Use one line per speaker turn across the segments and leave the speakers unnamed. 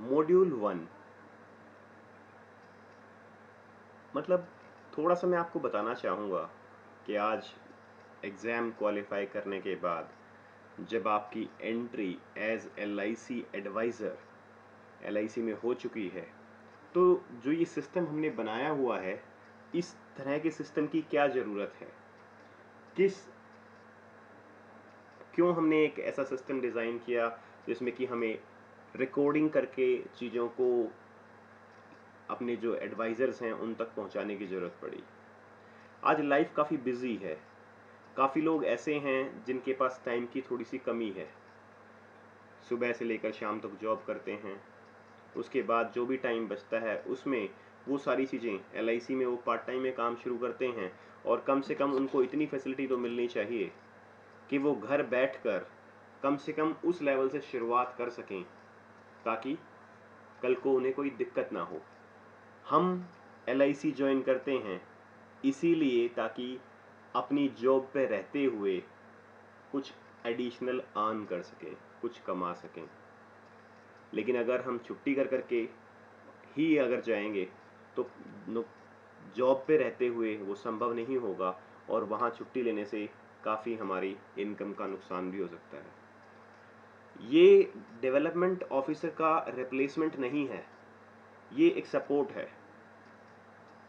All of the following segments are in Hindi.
मॉड्यूल 1 मतलब थोड़ा सा मैं आपको बताना चाहूँगा कि आज एग्ज़ाम क्वालिफाई करने के बाद जब आपकी entry age LIC advisor LIC में हो चुकी है, तो जो ये सिस्टम हमने बनाया हुआ है, इस तरह के सिस्टम की क्या ज़रूरत है? किस क्यों हमने एक ऐसा सिस्टम डिज़ाइन किया जिसमें कि हमें रिकॉर्डिंग करके चीज़ों को अपने जो एडवाइज़र्स हैं उन तक पहुंचाने की ज़रूरत पड़ी। आज लाइफ काफ़ी बिजी है। काफ़ी लोग ऐसे हैं जिनके पास टाइम की थोड़ी सी कमी है। सुबह से लेकर शाम तक जॉब करते हैं, उसके बाद जो भी टाइम बचता है उसमें वो सारी चीज़ें LIC में वो पार्ट टाइम में काम शुरू करते हैं। और कम से कम उनको इतनी फैसिलिटी तो मिलनी चाहिए कि वो घर बैठकर कम से कम उस लेवल से शुरुआत कर सकें ताकि कल को उन्हें कोई दिक्कत ना हो। हम LIC ज्वाइन करते हैं इसीलिए ताकि अपनी जॉब पे रहते हुए कुछ एडिशनल अर्न कर सकें, कुछ कमा सकें। लेकिन अगर हम छुट्टी कर करके ही अगर जाएंगे तो जॉब पे रहते हुए वो संभव नहीं होगा और वहाँ छुट्टी लेने से काफ़ी हमारी इनकम का नुकसान भी हो सकता है। ये डेवलपमेंट ऑफिसर का रिप्लेसमेंट नहीं है, ये एक सपोर्ट है।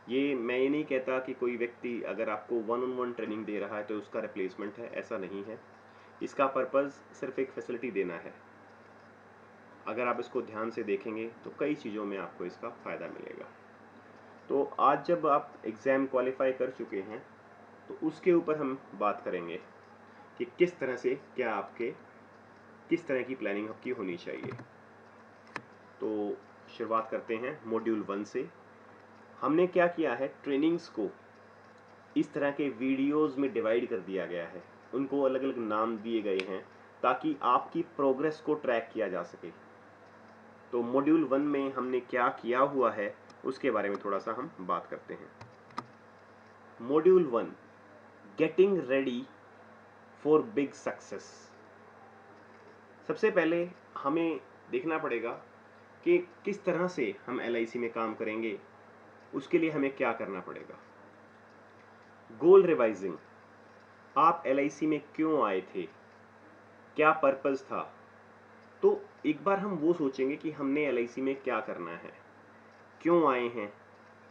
मैं ये नहीं कहता कि कोई व्यक्ति अगर आपको 1-on-1 ट्रेनिंग दे रहा है तो उसका रिप्लेसमेंट है, ऐसा नहीं है। इसका पर्पज़ सिर्फ एक फैसिलिटी देना है। अगर आप इसको ध्यान से देखेंगे तो कई चीज़ों में आपको इसका फ़ायदा मिलेगा। तो आज जब आप एग्ज़ाम क्वालिफाई कर चुके हैं तो उसके ऊपर हम बात करेंगे कि किस तरह की प्लानिंग आपकी होनी चाहिए। तो शुरुआत करते हैं मॉड्यूल 1 से। हमने क्या किया है, ट्रेनिंग्स को इस तरह के वीडियोस में डिवाइड कर दिया गया है। उनको अलग अलग नाम दिए गए हैं ताकि आपकी प्रोग्रेस को ट्रैक किया जा सके। तो मॉड्यूल 1 में हमने क्या किया हुआ है उसके बारे में थोड़ा सा हम बात करते हैं। Module 1, getting ready for big success. सबसे पहले हमें देखना पड़ेगा कि किस तरह से हम LIC में काम करेंगे, उसके लिए हमें क्या करना पड़ेगा। गोल रिवाइजिंग, आप LIC में क्यों आए थे, क्या पर्पस था। तो एक बार हम वो सोचेंगे कि हमने LIC में क्या करना है, क्यों आए हैं।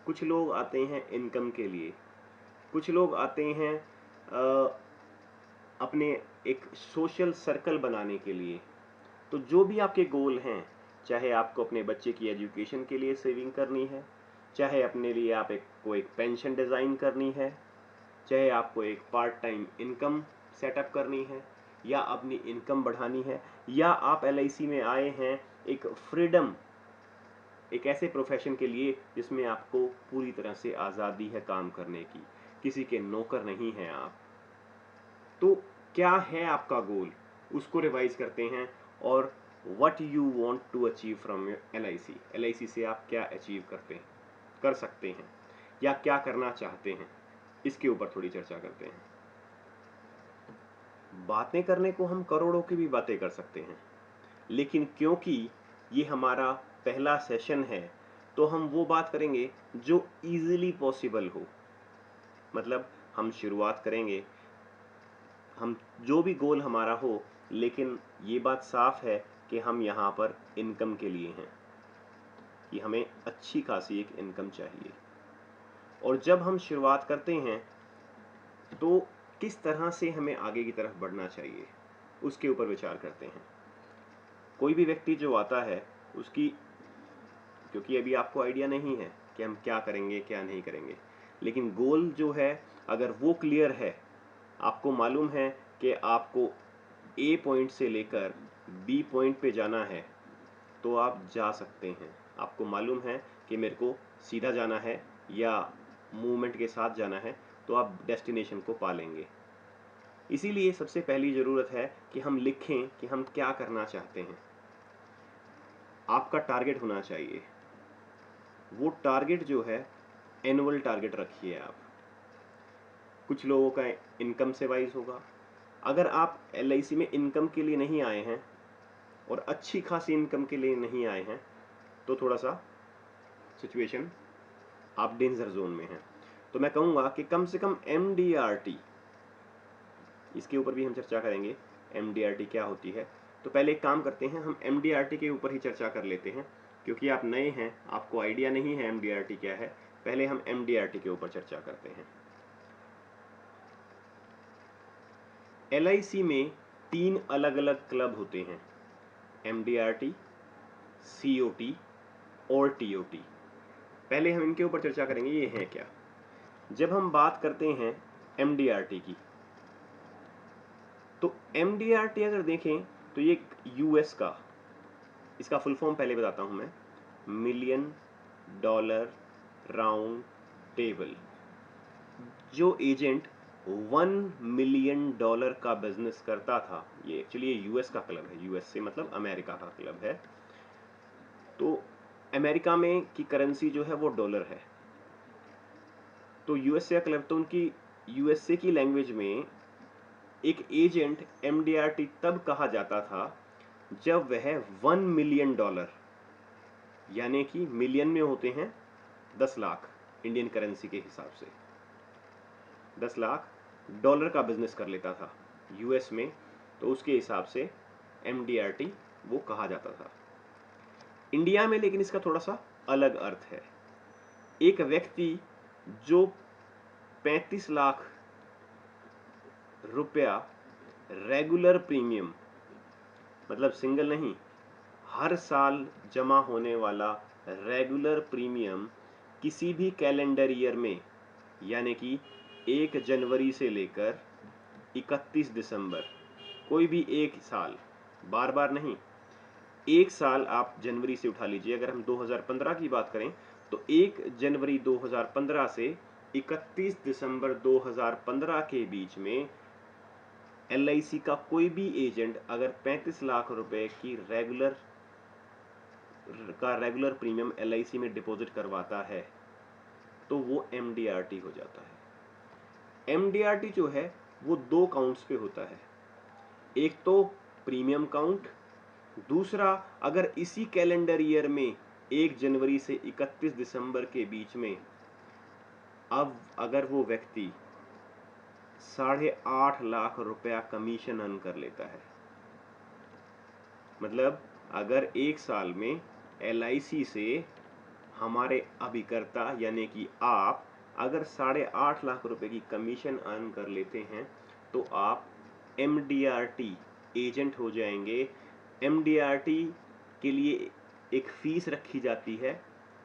कुछ लोग आते हैं इनकम के लिए, कुछ लोग आते हैं अपने एक सोशल सर्कल बनाने के लिए। तो जो भी आपके गोल हैं, चाहे आपको अपने बच्चे की एजुकेशन के लिए सेविंग करनी है, चाहे अपने लिए आप एक पेंशन डिज़ाइन करनी है, चाहे आपको एक पार्ट टाइम इनकम सेटअप करनी है, या अपनी इनकम बढ़ानी है, या आप LIC में आए हैं एक फ्रीडम, एक ऐसे प्रोफेशन के लिए जिसमें आपको पूरी तरह से आज़ादी है काम करने की, किसी के नौकर नहीं हैं आप। तो क्या है आपका गोल, उसको रिवाइज करते हैं। और what you want to achieve from your LIC से आप क्या अचीव कर सकते हैं, या क्या करना चाहते हैं, इसके ऊपर थोड़ी चर्चा करते हैं। बातें करने को हम करोड़ों की भी बातें कर सकते हैं, लेकिन क्योंकि ये हमारा पहला सेशन है तो हम वो बात करेंगे जो इजीली पॉसिबल हो। मतलब हम शुरुआत करेंगे, हम जो भी गोल हमारा हो, लेकिन ये बात साफ है कि हम यहाँ पर इनकम के लिए हैं, कि हमें अच्छी खासी एक इनकम चाहिए। और जब हम शुरुआत करते हैं तो किस तरह से हमें आगे की तरफ बढ़ना चाहिए उसके ऊपर विचार करते हैं। कोई भी व्यक्ति जो आता है उसकी, क्योंकि अभी आपको आइडिया नहीं है कि हम क्या करेंगे क्या नहीं करेंगे, लेकिन गोल जो है अगर वो क्लियर है, आपको मालूम है कि आपको A पॉइंट से लेकर B पॉइंट पे जाना है, तो आप जा सकते हैं। आपको मालूम है कि मेरे को सीधा जाना है या मूवमेंट के साथ जाना है, तो आप डेस्टिनेशन को पा लेंगे। इसीलिए सबसे पहली ज़रूरत है कि हम लिखें कि हम क्या करना चाहते हैं। आपका टारगेट होना चाहिए। वो टारगेट जो है एनुअल टारगेट रखिए आप। कुछ लोगों का इनकम से वाइज होगा। अगर आप LIC में इनकम के लिए नहीं आए हैं और अच्छी खासी इनकम के लिए नहीं आए हैं, तो थोड़ा सा सिचुएशन आप डेंजर जोन में हैं। तो मैं कहूँगा कि कम से कम MDRT, इसके ऊपर भी हम चर्चा करेंगे MDRT क्या होती है। तो पहले एक काम करते हैं, हम MDRT के ऊपर ही चर्चा कर लेते हैं, क्योंकि आप नए हैं, आपको आइडिया नहीं है MDRT क्या है। पहले हम MDRT के ऊपर चर्चा करते हैं। LIC में 3 अलग अलग क्लब होते हैं, MDRT, COT और TOT। पहले हम इनके ऊपर चर्चा करेंगे, ये है क्या। जब हम बात करते हैं MDRT की, तो MDRT अगर देखें तो ये US का, इसका फुल फॉर्म पहले बताता हूं मैं, मिलियन डॉलर राउंड टेबल। जो एजेंट $1 मिलियन का बिजनेस करता था, ये एक्चुअली US का क्लब है, US से मतलब अमेरिका का क्लब है। तो अमेरिका में की करेंसी जो है वो डॉलर है, तो USA का क्लब, तो उनकी USA की लैंग्वेज में एक एजेंट MDRT तब कहा जाता था जब वह $1 मिलियन, यानी कि मिलियन में होते हैं 10 लाख इंडियन करेंसी के हिसाब से, 10 लाख डॉलर का बिजनेस कर लेता था US में, तो उसके हिसाब से MDRT वो कहा जाता था। इंडिया में लेकिन इसका थोड़ा सा अलग अर्थ है। एक व्यक्ति जो 35 लाख रुपया रेगुलर प्रीमियम, मतलब सिंगल नहीं, हर साल जमा होने वाला रेगुलर प्रीमियम किसी भी कैलेंडर ईयर में, यानी कि 1 जनवरी से लेकर 31 दिसंबर, कोई भी एक साल, बार बार नहीं, एक साल आप जनवरी से उठा लीजिए। अगर हम 2015 की बात करें तो 1 जनवरी 2015 से 31 दिसंबर 2015 के बीच में LIC का कोई भी एजेंट अगर 35 लाख रुपए की रेगुलर प्रीमियम LIC में डिपॉजिट करवाता है तो वो MDRT हो जाता है। MDRT जो है वो 2 काउंट्स पे होता है, एक तो प्रीमियम काउंट, दूसरा अगर इसी कैलेंडर ईयर में 1 जनवरी से 31 दिसंबर के बीच में अब अगर वो व्यक्ति 8.5 लाख रुपया कमीशन अर्न कर लेता है, मतलब अगर एक साल में LIC से हमारे अभिकर्ता यानी कि आप अगर 8.5 लाख रुपए की कमीशन अर्न कर लेते हैं तो आप MDRT एजेंट हो जाएंगे। MDRT के लिए एक फीस रखी जाती है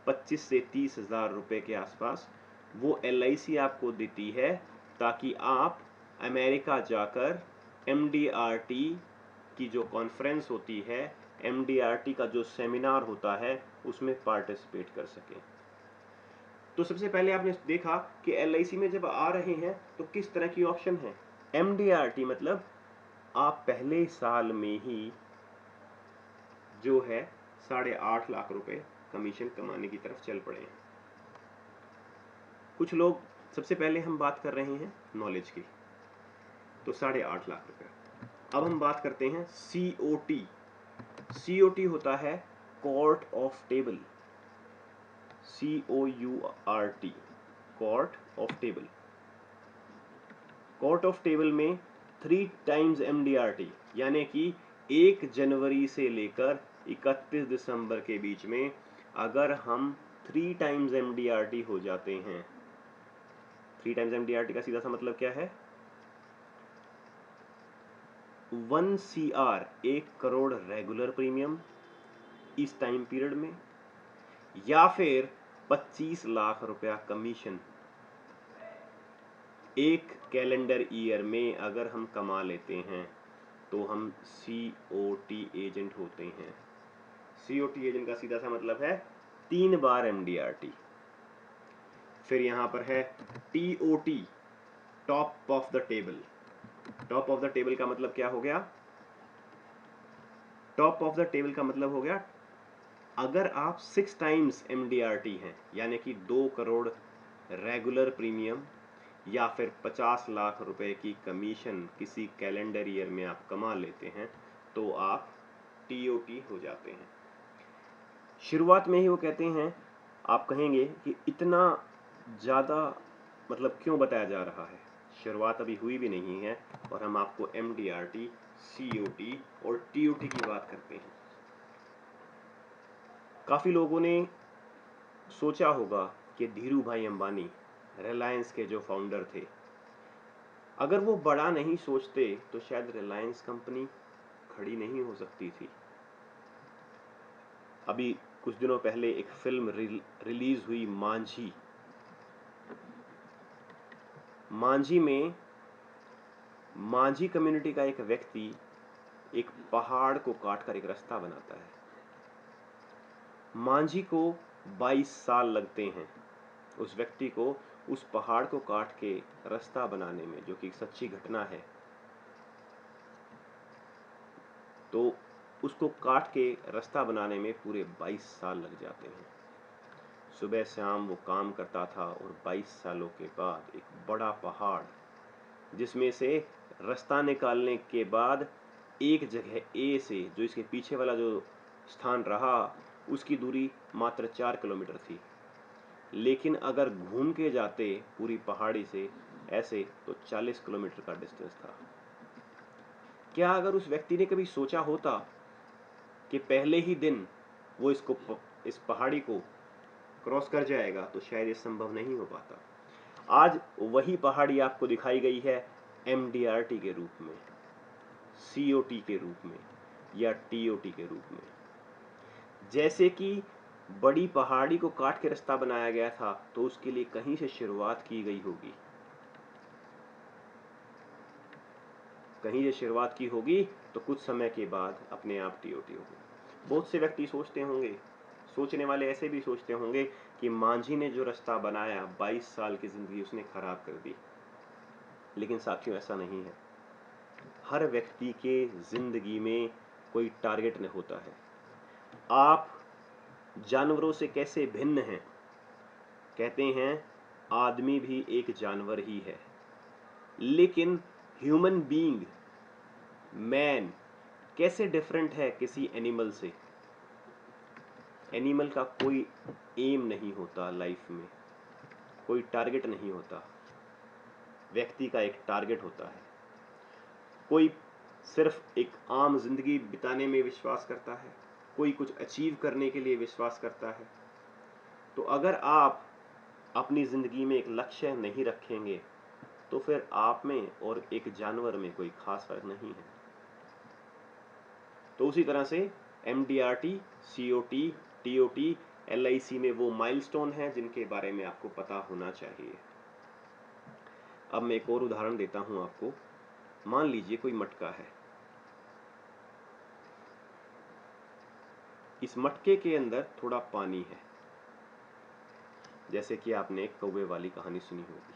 25 से 30 हजार रुपए के आसपास, वो LIC आपको देती है ताकि आप अमेरिका जाकर MDRT की जो कॉन्फ्रेंस होती है, MDRT का जो सेमिनार होता है, उसमें पार्टिसिपेट कर सकें। तो सबसे पहले आपने देखा कि LIC में जब आ रहे हैं तो किस तरह की ऑप्शन है। MDRT मतलब आप पहले साल में ही जो है 8.5 लाख रुपए कमीशन कमाने की तरफ चल पड़े हैं। कुछ लोग, सबसे पहले हम बात कर रहे हैं नॉलेज की, तो 8.5 लाख रुपए। अब हम बात करते हैं COT। COT होता है court of table, COURT, court of table. Court of table में 3 टाइम्स MDRT, यानी कि 1 जनवरी से लेकर 31 दिसंबर के बीच में अगर हम 3 टाइम्स MDRT हो जाते हैं, 3 टाइम्स MDRT का सीधा सा मतलब क्या है, 1 CR, 1 करोड़ रेगुलर प्रीमियम इस टाइम पीरियड में, या फिर 25 लाख रुपया कमीशन एक कैलेंडर ईयर में अगर हम कमा लेते हैं तो हम COT एजेंट होते हैं। COT एजेंट का सीधा सा मतलब है 3 बार MDRT। फिर यहां पर है TOT, top of the table. Top of the table का मतलब क्या हो गया, टॉप ऑफ द टेबल का मतलब हो गया अगर आप 6 टाइम्स MDRT हैं, यानी कि 2 करोड़ रेगुलर प्रीमियम या फिर 50 लाख रुपए की कमीशन किसी कैलेंडर ईयर में आप कमा लेते हैं तो आप TOT हो जाते हैं। शुरुआत में ही वो कहते हैं, आप कहेंगे कि इतना ज़्यादा मतलब क्यों बताया जा रहा है? शुरुआत अभी हुई भी नहीं है और हम आपको MDRT, COT और TOT की बात करते हैं। काफ़ी लोगों ने सोचा होगा कि धीरू भाई अंबानी, रिलायंस के जो फाउंडर थे, अगर वो बड़ा नहीं सोचते तो शायद रिलायंस कंपनी खड़ी नहीं हो सकती थी। अभी कुछ दिनों पहले एक फिल्म रिलीज हुई, मांझी। मांझी में मांझी कम्युनिटी का एक व्यक्ति एक पहाड़ को काटकर एक रास्ता बनाता है। मांझी को 22 साल लगते हैं उस व्यक्ति को उस पहाड़ को काट के रास्ता बनाने में, जो कि एक सच्ची घटना है। तो उसको काट के रास्ता बनाने में पूरे 22 साल लग जाते हैं। सुबह शाम वो काम करता था और 22 सालों के बाद एक बड़ा पहाड़, जिसमें से रास्ता निकालने के बाद एक जगह ए से, जो इसके पीछे वाला जो स्थान रहा, उसकी दूरी मात्र 4 किलोमीटर थी। लेकिन अगर घूम के जाते पूरी पहाड़ी से ऐसे, तो 40 किलोमीटर का डिस्टेंस था। क्या अगर उस व्यक्ति ने कभी सोचा होता कि पहले ही दिन वो इस पहाड़ी को क्रॉस कर जाएगा, तो शायद ये संभव नहीं हो पाता। आज वही पहाड़ी आपको दिखाई गई है MDRT के रूप में, COT के रूप में या TOT के रूप में। जैसे कि बड़ी पहाड़ी को काट के रास्ता बनाया गया था, तो उसके लिए कहीं से शुरुआत की गई होगी, कहीं से शुरुआत की होगी, तो कुछ समय के बाद अपने आप TOT होगी। बहुत से व्यक्ति सोचते होंगे, सोचने वाले ऐसे भी सोचते होंगे कि मांझी ने जो रास्ता बनाया, 22 साल की जिंदगी उसने खराब कर दी। लेकिन साथियों, ऐसा नहीं है। हर व्यक्ति के जिंदगी में कोई टारगेट नहीं होता है। आप जानवरों से कैसे भिन्न हैं? कहते हैं आदमी भी एक जानवर ही है, लेकिन ह्यूमन बीइंग, मैन, कैसे डिफरेंट है किसी एनिमल से? एनिमल का कोई एम नहीं होता लाइफ में, कोई टारगेट नहीं होता। व्यक्ति का एक टारगेट होता है। कोई सिर्फ एक आम जिंदगी बिताने में विश्वास करता है, कोई कुछ अचीव करने के लिए विश्वास करता है। तो अगर आप अपनी जिंदगी में एक लक्ष्य नहीं रखेंगे, तो फिर आप में और एक जानवर में कोई खास फर्क नहीं है। तो उसी तरह से MDRT, COT, TOT, LIC में वो माइलस्टोन हैं जिनके बारे में आपको पता होना चाहिए। अब मैं एक और उदाहरण देता हूं आपको। मान लीजिए कोई मटका है, इस मटके के अंदर थोड़ा पानी है, जैसे कि आपने एक कौवे वाली कहानी सुनी होगी,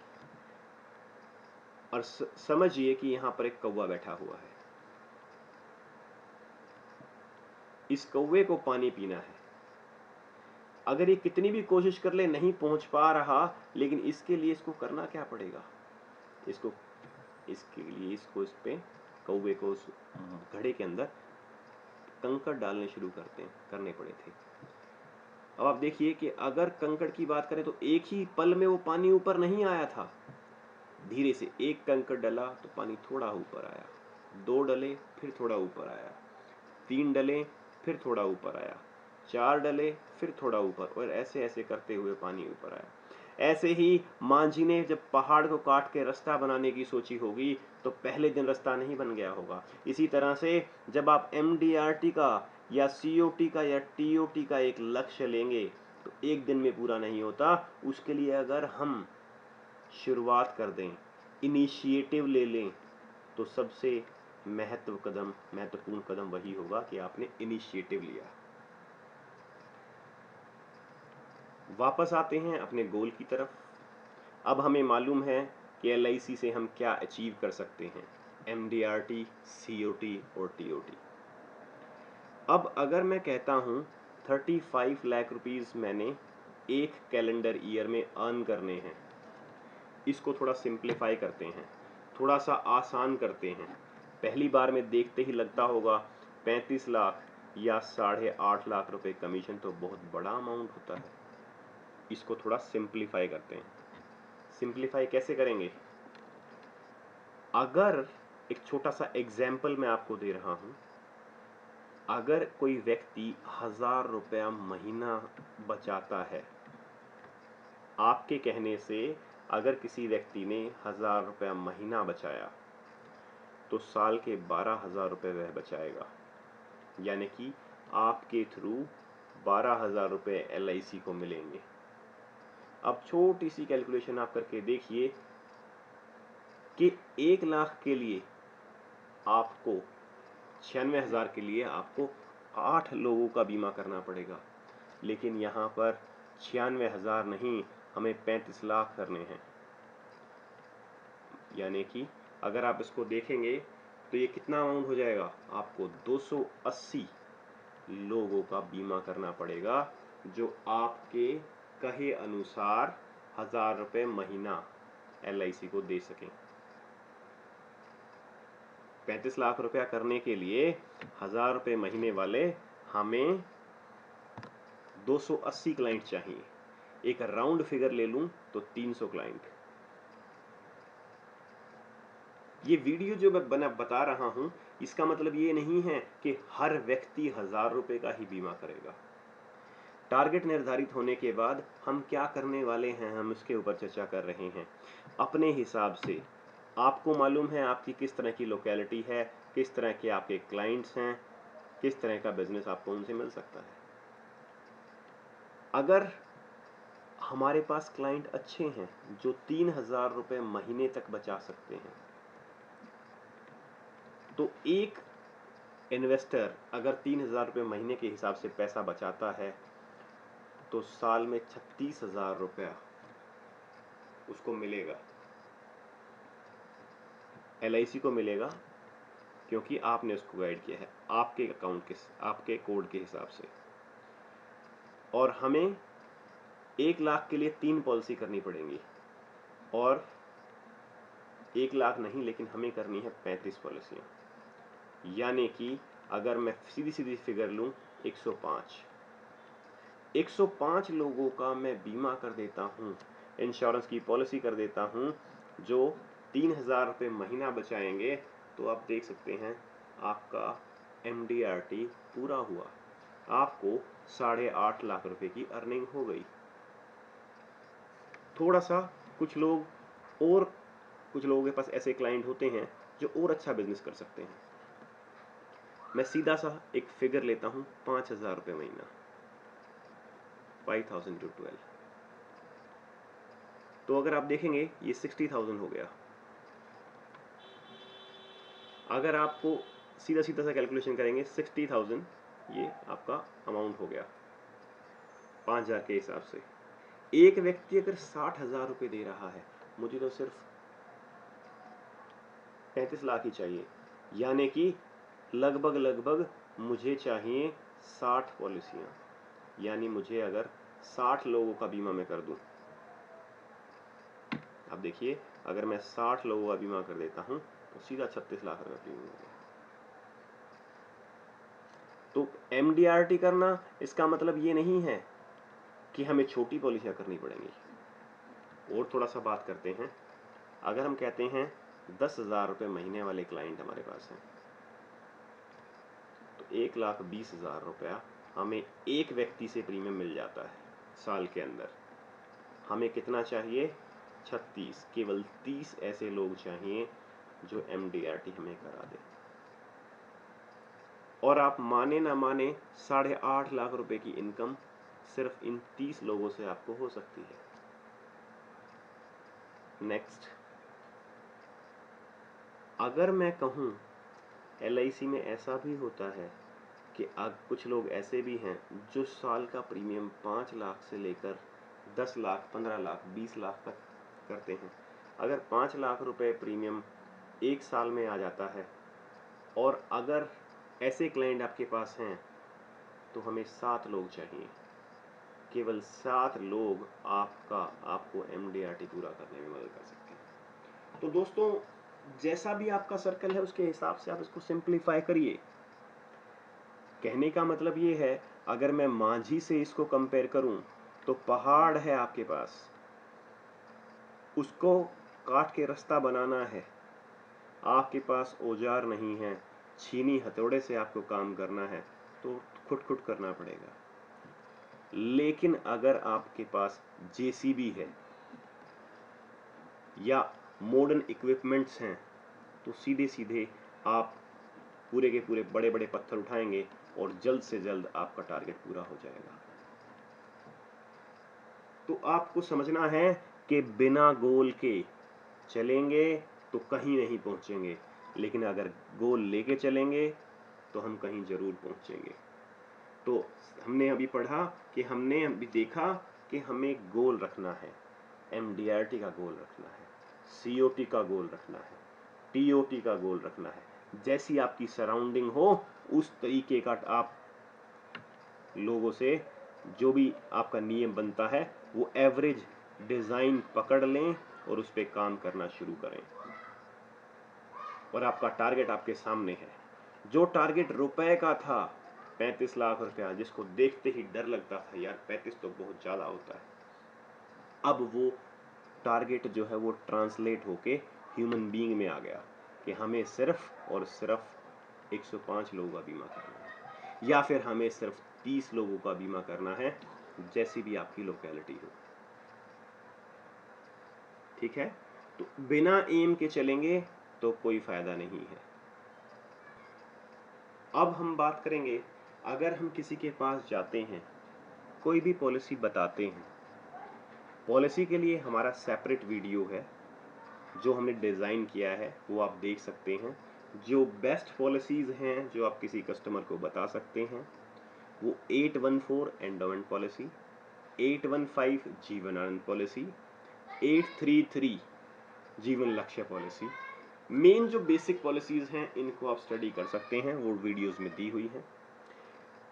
और समझिए कि यहां पर एक कौवा बैठा हुआ है। इस कौवे को पानी पीना है। अगर ये कितनी भी कोशिश कर ले, नहीं पहुंच पा रहा, लेकिन इसके लिए इसको करना क्या पड़ेगा? इसके लिए इसको इस पे कौवे को उस घड़े के अंदर कंकड़ डालने शुरू करने पड़े थे। अब आप देखिए कि अगर कंकड़ की बात करें, तो एक ही पल में वो पानी ऊपर नहीं आया था। धीरे से एक कंकड़ डला तो पानी थोड़ा ऊपर आया, 2 डले फिर थोड़ा ऊपर आया, 3 डले फिर थोड़ा ऊपर आया, 4 डले फिर थोड़ा ऊपर, और ऐसे ऐसे करते हुए पानी ऊपर आया। ऐसे ही मांझी ने जब पहाड़ को काट के रास्ता बनाने की सोची होगी, तो पहले दिन रास्ता नहीं बन गया होगा। इसी तरह से जब आप MDRT का या COT का या TOT का एक लक्ष्य लेंगे, तो एक दिन में पूरा नहीं होता। उसके लिए अगर हम शुरुआत कर दें, इनिशिएटिव ले लें, तो सबसे महत्वपूर्ण कदम वही होगा कि आपने इनिशिएटिव लिया। वापस आते हैं अपने गोल की तरफ। अब हमें मालूम है कि LIC से हम क्या अचीव कर सकते हैं, MDRT, COT और TOT। अब अगर मैं कहता हूं 35 लाख रुपीस मैंने एक कैलेंडर ईयर में अर्न करने हैं, इसको थोड़ा सिंप्लीफाई करते हैं, थोड़ा सा आसान करते हैं। पहली बार में देखते ही लगता होगा 35 लाख या 8.5 लाख रुपए कमीशन तो बहुत बड़ा अमाउंट होता है। इसको थोड़ा सिंप्लीफाई करते हैं। सिंप्लीफाई कैसे करेंगे? अगर एक छोटा सा एग्जाम्पल मैं आपको दे रहा हूं, अगर कोई व्यक्ति 1000 रुपया महीना बचाता है, आपके कहने से अगर किसी व्यक्ति ने 1000 रुपया महीना बचाया तो साल के 12,000 रुपये वह बचाएगा, यानी कि आपके थ्रू 12,000 रुपये LIC को मिलेंगे। अब छोटी सी कैलकुलेशन आप करके देखिए कि 1 लाख के लिए आपको 96,000 के लिए आपको 8 लोगों का बीमा करना पड़ेगा, लेकिन यहाँ पर 96,000 नहीं, हमें 35 लाख करने हैं। यानी कि अगर आप इसको देखेंगे तो ये कितना अमाउंट हो जाएगा? आपको 280 लोगों का बीमा करना पड़ेगा जो आपके कहे अनुसार 1000 रुपये महीना LIC को दे सकें। 35 लाख रुपया करने के लिए 1000 रुपये महीने वाले हमें 280 क्लाइंट चाहिए। एक राउंड फिगर ले लूं तो 300 क्लाइंट। ये वीडियो जो मैं बता रहा हूं, इसका मतलब ये नहीं है कि हर व्यक्ति 1000 रुपये का ही बीमा करेगा। टारगेट निर्धारित होने के बाद हम क्या करने वाले हैं, हम इसके ऊपर चर्चा कर रहे हैं। अपने हिसाब से आपको मालूम है आपकी किस तरह की लोकेलिटी है, किस तरह के आपके क्लाइंट्स हैं, किस तरह का बिजनेस आपको उनसे मिल सकता है। अगर हमारे पास क्लाइंट अच्छे हैं जो 3,000 रुपये महीने तक बचा सकते हैं, तो एक इन्वेस्टर अगर 3,000 रुपये महीने के हिसाब से पैसा बचाता है तो साल में 36,000 रुपया उसको मिलेगा, LIC को मिलेगा, क्योंकि आपने उसको गाइड किया है आपके अकाउंट के, आपके कोड के हिसाब से। और हमें 1 लाख के लिए 3 पॉलिसी करनी पड़ेंगी, और 1 लाख नहीं, लेकिन हमें करनी है 35 पॉलिसियाँ। यानी कि अगर मैं सीधी सीधी फिगर लूं, 105 लोगों का मैं बीमा कर देता हूं, इंश्योरेंस की पॉलिसी कर देता हूं, जो 3,000 रुपये महीना बचाएंगे, तो आप देख सकते हैं आपका MDRT पूरा हुआ, आपको 8.5 लाख रुपए की अर्निंग हो गई। थोड़ा सा कुछ लोगों के पास ऐसे क्लाइंट होते हैं जो और अच्छा बिजनेस कर सकते हैं। मैं सीधा सा एक फिगर लेता हूं, 5,000 रुपये महीना, 5,000 to 12, तो अगर आप देखेंगे ये 60,000 हो गया। अगर आपको सीधा सीधा सा कैलकुलेशन करेंगे, 60,000 ये आपका अमाउंट हो गया 5,000 के हिसाब से। एक व्यक्ति अगर 60,000 रुपये दे रहा है, मुझे तो सिर्फ 35 लाख ही चाहिए, यानी कि लगभग मुझे चाहिए 60 पॉलिसियाँ। यानी मुझे अगर 60 लोगों का बीमा मैं कर दूं, अब देखिए अगर मैं 60 लोगों का बीमा कर देता हूं तो सीधा 36 लाख रुपए प्रीमियम हो गया। तो MDRT करना इसका मतलब ये नहीं है कि हमें छोटी पॉलिसियाँ करनी पड़ेंगी। और थोड़ा सा बात करते हैं, अगर हम कहते हैं 10,000 रुपये महीने वाले क्लाइंट हमारे पास हैं, तो 1,20,000 रुपया हमें एक व्यक्ति से प्रीमियम मिल जाता है साल के अंदर। हमें कितना चाहिए? 36, केवल 30 ऐसे लोग चाहिए जो MDRT हमें करा दे। और आप माने ना माने, 8.5 लाख रुपए की इनकम सिर्फ इन 30 लोगों से आपको हो सकती है। नेक्स्ट, अगर मैं कहूं LIC में ऐसा भी होता है कि कुछ लोग ऐसे भी हैं जो साल का प्रीमियम 5 लाख से लेकर 10 लाख, 15 लाख, 20 लाख तक करते हैं। अगर 5 लाख रुपए प्रीमियम एक साल में आ जाता है, और अगर ऐसे क्लाइंट आपके पास हैं, तो हमें 7 लोग चाहिए। केवल 7 लोग आपको MDRT पूरा करने में मदद कर सकते हैं। तो दोस्तों, जैसा भी आपका सर्कल है उसके हिसाब से आप इसको सिंप्लीफाई करिए। कहने का मतलब ये है, अगर मैं मांझी से इसको कंपेयर करूं तो पहाड़ है आपके पास, उसको काट के रास्ता बनाना है, आपके पास औजार नहीं है, छीनी हथौड़े से आपको काम करना है तो खुद करना पड़ेगा। लेकिन अगर आपके पास जेसीबी है या मॉडर्न इक्विपमेंट्स हैं तो सीधे सीधे आप पूरे के पूरे बड़े बड़े पत्थर उठाएंगे और जल्द से जल्द आपका टारगेट पूरा हो जाएगा। तो आपको समझना है कि बिना गोल के चलेंगे तो कहीं नहीं पहुंचेंगे, लेकिन अगर गोल लेके चलेंगे तो हम कहीं जरूर पहुंचेंगे। तो हमने अभी पढ़ा कि हमने अभी देखा कि हमें गोल रखना है, MDRT का गोल रखना है, COT का गोल रखना है, TOT का गोल रखना है। जैसी आपकी सराउंडिंग हो उस तरीके का आप लोगों से जो भी आपका नियम बनता है वो एवरेज डिजाइन पकड़ लें और उस पर काम करना शुरू करें। और आपका टारगेट आपके सामने है। जो टारगेट रुपए का था 35 लाख रुपया, जिसको देखते ही डर लगता था यार 35 तो बहुत ज्यादा होता है, अब वो टारगेट जो है वो ट्रांसलेट होके ह्यूमन बीइंग में आ गया कि हमें सिर्फ और सिर्फ 105 लोगों का बीमा करना है, या फिर हमें सिर्फ 30 लोगों का बीमा करना है, जैसी भी आपकी लोकेलिटी हो। ठीक है, तो बिना एम के चलेंगे तो कोई फायदा नहीं है। अब हम बात करेंगे, अगर हम किसी के पास जाते हैं, कोई भी पॉलिसी बताते हैं, पॉलिसी के लिए हमारा सेपरेट वीडियो है जो हमने डिज़ाइन किया है, वो आप देख सकते हैं। जो बेस्ट पॉलिसीज़ हैं जो आप किसी कस्टमर को बता सकते हैं, वो 814 endowment policy, 815 Jeevan Anand policy, 833 जीवन लक्ष्य पॉलिसी। मेन जो बेसिक पॉलिसीज़ हैं इनको आप स्टडी कर सकते हैं, वो वीडियोस में दी हुई हैं।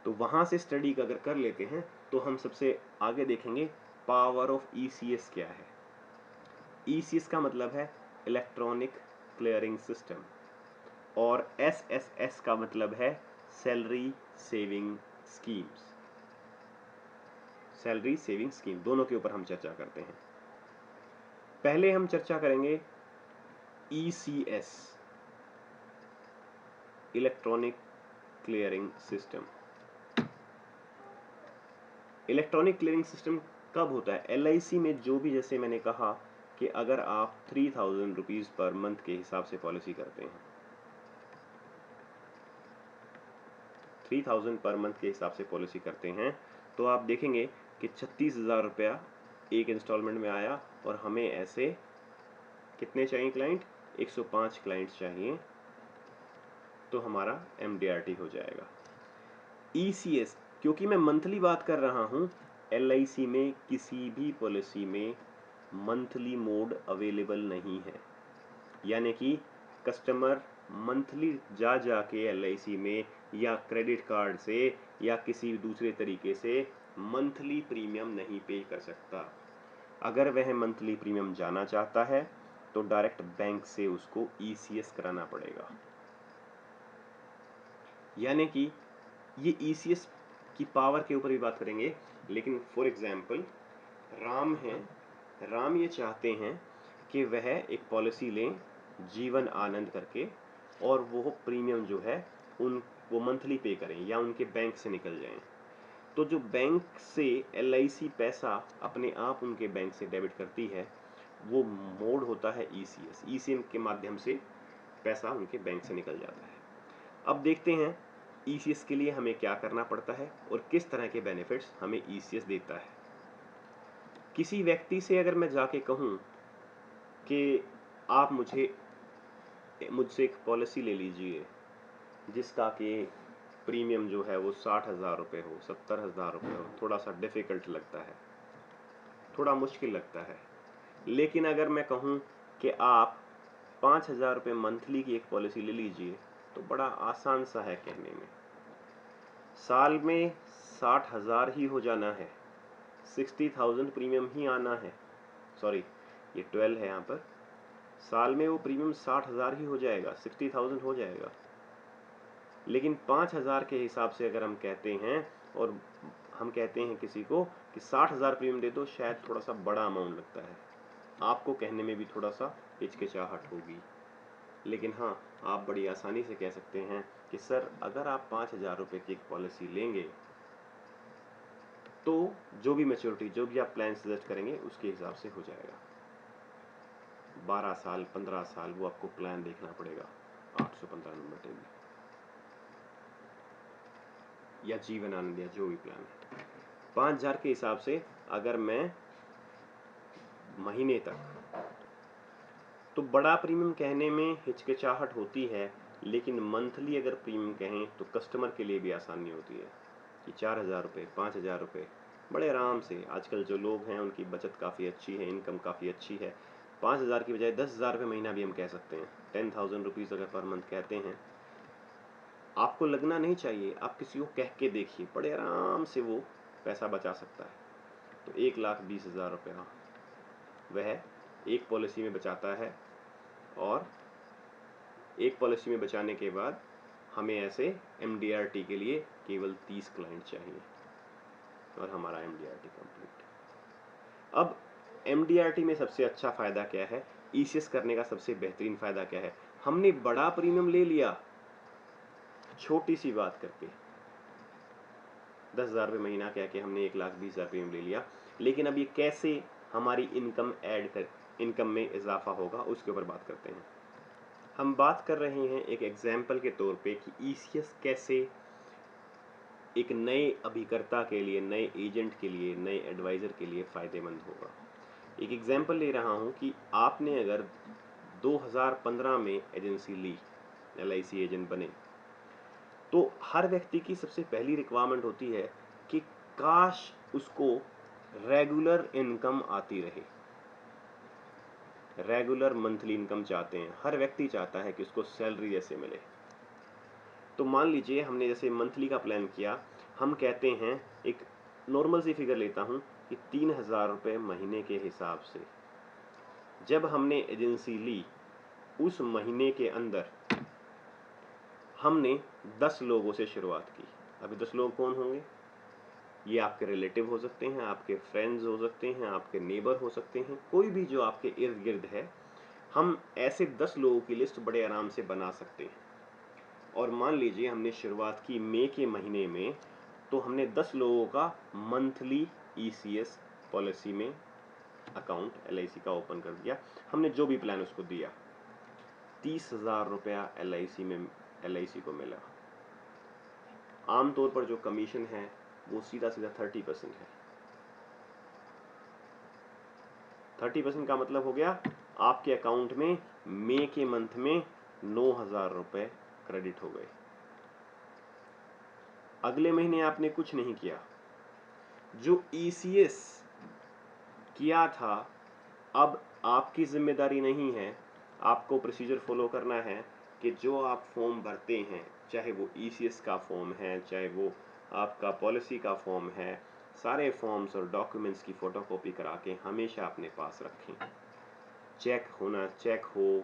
तो वहाँ से स्टडी अगर कर लेते हैं तो हम सबसे आगे देखेंगे पावर ऑफ ECS क्या है। ECS का मतलब है इलेक्ट्रॉनिक क्लियरिंग सिस्टम, और SSS का मतलब है salary saving schemes. Salary saving scheme, दोनों के ऊपर हम चर्चा करते हैं। पहले हम चर्चा करेंगे ECS, electronic clearing system. Electronic clearing system कब होता है? LIC में जो भी, जैसे मैंने कहा कि अगर आप 3000 रुपीज़ पर मंथ के हिसाब से पॉलिसी करते हैं, 3000 पर मंथ के हिसाब से पॉलिसी करते हैं, तो आप देखेंगे कि 36,000 रुपया एक इंस्टॉलमेंट में आया, और हमें ऐसे कितने चाहिए क्लाइंट? 105 क्लाइंट्स चाहिए, तो हमारा MDRT हो जाएगा। ECS, क्योंकि मैं मंथली बात कर रहा हूँ, LIC में किसी भी पॉलिसी में मंथली मोड अवेलेबल नहीं है, यानी कि कस्टमर मंथली जा के LIC में या क्रेडिट कार्ड से या किसी दूसरे तरीके से मंथली प्रीमियम नहीं पे कर सकता। अगर वह मंथली प्रीमियम जाना चाहता है तो डायरेक्ट बैंक से उसको ECS कराना पड़ेगा। यानी कि ये ECS की पावर के ऊपर भी बात करेंगे, लेकिन फॉर एग्जाम्पल राम हैं, राम ये चाहते हैं कि वह एक पॉलिसी लें जीवन आनंद करके, और वो प्रीमियम जो है वो मंथली पे करें या उनके बैंक से निकल जाएं। तो जो बैंक से LIC पैसा अपने आप उनके बैंक से डेबिट करती है, वो मोड होता है ECS। ECM के माध्यम से पैसा उनके बैंक से निकल जाता है। अब देखते हैं ECS के लिए हमें क्या करना पड़ता है और किस तरह के बेनिफिट्स हमें ECS देता है। किसी व्यक्ति से अगर मैं जाके कहूँ कि आप मुझसे एक पॉलिसी ले लीजिए जिसका कि प्रीमियम जो है वो 60,000 रुपये हो, 70,000 रुपये हो, थोड़ा सा डिफ़िकल्ट लगता है, थोड़ा मुश्किल लगता है। लेकिन अगर मैं कहूँ कि आप 5,000 रुपये मंथली की एक पॉलिसी ले लीजिए, तो बड़ा आसान सा है कहने में। साल में 60,000 ही हो जाना है, 60,000 प्रीमियम ही आना है। सॉरी, ये 12 है यहाँ पर। साल में वो प्रीमियम 60,000 ही हो जाएगा, 60,000 हो जाएगा। लेकिन 5,000 के हिसाब से अगर हम कहते हैं और हम कहते हैं किसी को कि 60,000 प्रीमियम दे दो, शायद थोड़ा सा बड़ा अमाउंट लगता है, आपको कहने में भी थोड़ा सा हिचकिचाहट होगी। लेकिन हाँ, आप बड़ी आसानी से कह सकते हैं कि सर अगर आप 5,000 रुपये की एक पॉलिसी लेंगे तो जो भी मैच्योरिटी, जो भी आप प्लान सजेस्ट करेंगे उसके हिसाब से हो जाएगा। 12 साल 15 साल वो आपको प्लान देखना पड़ेगा, 815 नंबर टेबल या जीवन आनंद या जो भी प्लान है। 5,000 के हिसाब से अगर मैं महीने तक, तो बड़ा प्रीमियम कहने में हिचकिचाहट होती है, लेकिन मंथली अगर प्रीमियम कहें तो कस्टमर के लिए भी आसानी होती है कि 4,000 रुपये 5,000 रुपये बड़े आराम से, आजकल जो लोग हैं उनकी बचत काफ़ी अच्छी है, इनकम काफ़ी अच्छी है, 5,000 की बजाय 10,000 रुपये महीना भी हम कह सकते हैं। 10,000 रुपीज़ अगर पर मंथ कहते हैं, आपको लगना नहीं चाहिए, आप किसी को कह के देखिए, बड़े आराम से वो पैसा बचा सकता है। तो 1,20,000 रुपया वह एक पॉलिसी में बचाता है, और एक पॉलिसी में बचाने के बाद हमें ऐसे MDRT के लिए केवल 30 क्लाइंट चाहिए और हमारा MDRT कंप्लीट। अब MDRT में सबसे अच्छा फ़ायदा क्या है, ECS करने का सबसे बेहतरीन फ़ायदा क्या है, हमने बड़ा प्रीमियम ले लिया छोटी सी बात करके, 10,000 रुपये महीना कह के हमने 1,20,000 प्रीमियम ले लिया, लेकिन अब ये कैसे हमारी इनकम में इजाफा होगा उसके ऊपर बात करते हैं। हम बात कर रहे हैं एक एग्जाम्पल के तौर पे कि ECS कैसे एक नए अभिकर्ता के लिए, नए एजेंट के लिए, नए एडवाइज़र के लिए फ़ायदेमंद होगा। एक एग्जाम्पल ले रहा हूँ कि आपने अगर 2015 में एजेंसी ली, LIC एजेंट बने, तो हर व्यक्ति की सबसे पहली रिक्वायरमेंट होती है कि काश उसको रेगुलर इनकम आती रहे। रेगुलर मंथली इनकम चाहते हैं, हर व्यक्ति चाहता है कि उसको सैलरी जैसे मिले। तो मान लीजिए हमने जैसे मंथली का प्लान किया, हम कहते हैं, एक नॉर्मल सी फिगर लेता हूँ कि 3,000 रुपये महीने के हिसाब से जब हमने एजेंसी ली, उस महीने के अंदर हमने 10 लोगों से शुरुआत की। अभी 10 लोग कौन होंगे? ये आपके रिलेटिव हो सकते हैं, आपके फ्रेंड्स हो सकते हैं, आपके नेबर हो सकते हैं, कोई भी जो आपके इर्द गिर्द है। हम ऐसे 10 लोगों की लिस्ट बड़े आराम से बना सकते हैं। और मान लीजिए हमने शुरुआत की मई के महीने में, तो हमने 10 लोगों का मंथली ECS पॉलिसी में अकाउंट LIC का ओपन कर दिया। हमने जो भी प्लान उसको दिया, 30,000 रुपया LIC को मिला। आमतौर पर जो कमीशन है वो सीधा 30% है। 30% का मतलब हो गया आपके अकाउंट में मई के मंथ में 9,000 रुपये क्रेडिट हो गए। अगले महीने आपने कुछ नहीं किया, जो ECS किया था अब आपकी जिम्मेदारी नहीं है, आपको प्रोसीजर फॉलो करना है कि जो आप फॉर्म भरते हैं, चाहे वो ECS का फॉर्म है, चाहे वो आपका पॉलिसी का फॉर्म है, सारे फॉर्म्स और डॉक्यूमेंट्स की फ़ोटोकॉपी करा के हमेशा अपने पास रखें। चेक हो,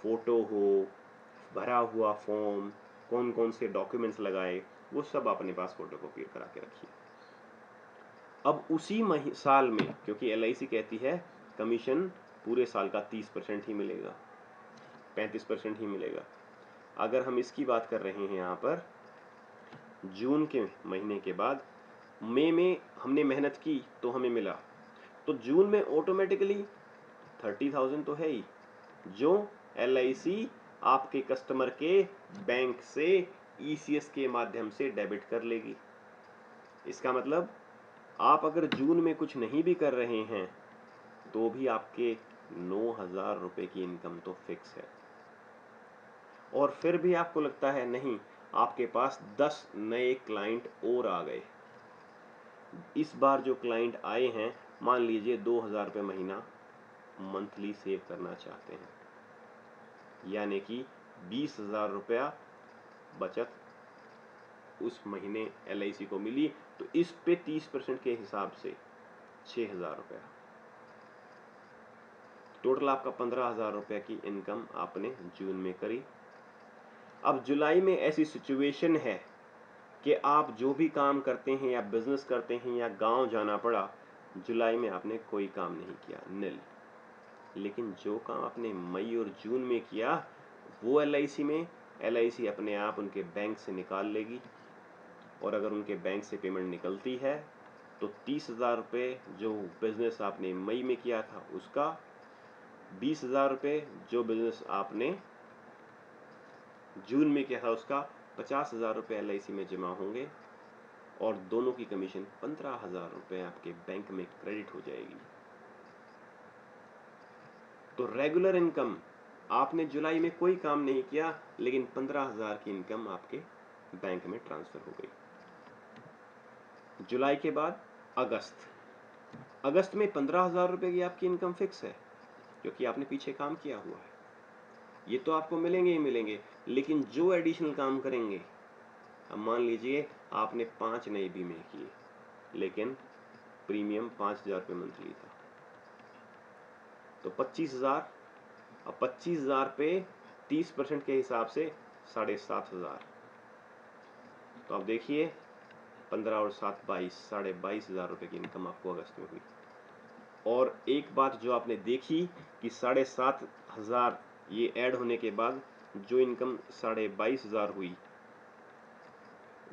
फ़ोटो हो, भरा हुआ फॉर्म, कौन कौन से डॉक्यूमेंट्स लगाए, वो सब अपने पास फ़ोटोकॉपी करा के रखिए। अब उसी साल में, क्योंकि LIC कहती है कमीशन पूरे साल का 30% ही मिलेगा, 35% ही मिलेगा। अगर हम इसकी बात कर रहे हैं यहाँ पर, जून के महीने के बाद मई में हमने मेहनत की तो हमें मिला, तो जून में ऑटोमेटिकली 30,000 तो है ही, जो LIC आपके कस्टमर के बैंक से ECS के माध्यम से डेबिट कर लेगी। इसका मतलब आप अगर जून में कुछ नहीं भी कर रहे हैं तो भी आपके 9,000 रुपये की इनकम तो फिक्स है। और फिर भी आपको लगता है नहीं, आपके पास 10 नए क्लाइंट और आ गए। इस बार जो क्लाइंट आए हैं, मान लीजिए 2,000 रुपये महीना मंथली सेव करना चाहते हैं, यानी कि 20,000 रुपया बचत उस महीने LIC को मिली, तो इस पे 30% के हिसाब से 6,000 रुपया, टोटल आपका 15,000 रुपये की इनकम आपने जून में करी। अब जुलाई में ऐसी सिचुएशन है कि आप जो भी काम करते हैं या बिजनेस करते हैं या गांव जाना पड़ा, जुलाई में आपने कोई काम नहीं किया, निल। लेकिन जो काम आपने मई और जून में किया वो LIC में, LIC अपने आप उनके बैंक से निकाल लेगी। और अगर उनके बैंक से पेमेंट निकलती है तो 30,000 रुपये जो बिजनेस आपने मई में किया था उसका, 20,000 रुपये जो बिजनेस आपने जून में किया था उसका, 50,000 रुपये LIC में जमा होंगे और दोनों की कमीशन 15,000 रुपये आपके बैंक में क्रेडिट हो जाएगी। तो रेगुलर इनकम, आपने जुलाई में कोई काम नहीं किया लेकिन 15,000 की इनकम आपके बैंक में ट्रांसफर हो गई। जुलाई के बाद अगस्त में 15,000 रुपये की आपकी इनकम फिक्स है क्योंकि आपने पीछे काम किया हुआ है, ये तो आपको मिलेंगे ही मिलेंगे। लेकिन जो एडिशनल काम करेंगे, अब मान लीजिए आपने 5 नए बीमे किए लेकिन प्रीमियम 5,000 रुपये मंथली था, तो 25,000। अब 25,000 पे 30% के हिसाब से 7,500। तो अब देखिए 15 और 7 22, 22,500 रुपये की इनकम आपको अगस्त में हुई। और एक बात जो आपने देखी कि 7,500 ये ऐड होने के बाद जो इनकम 22,500 हुई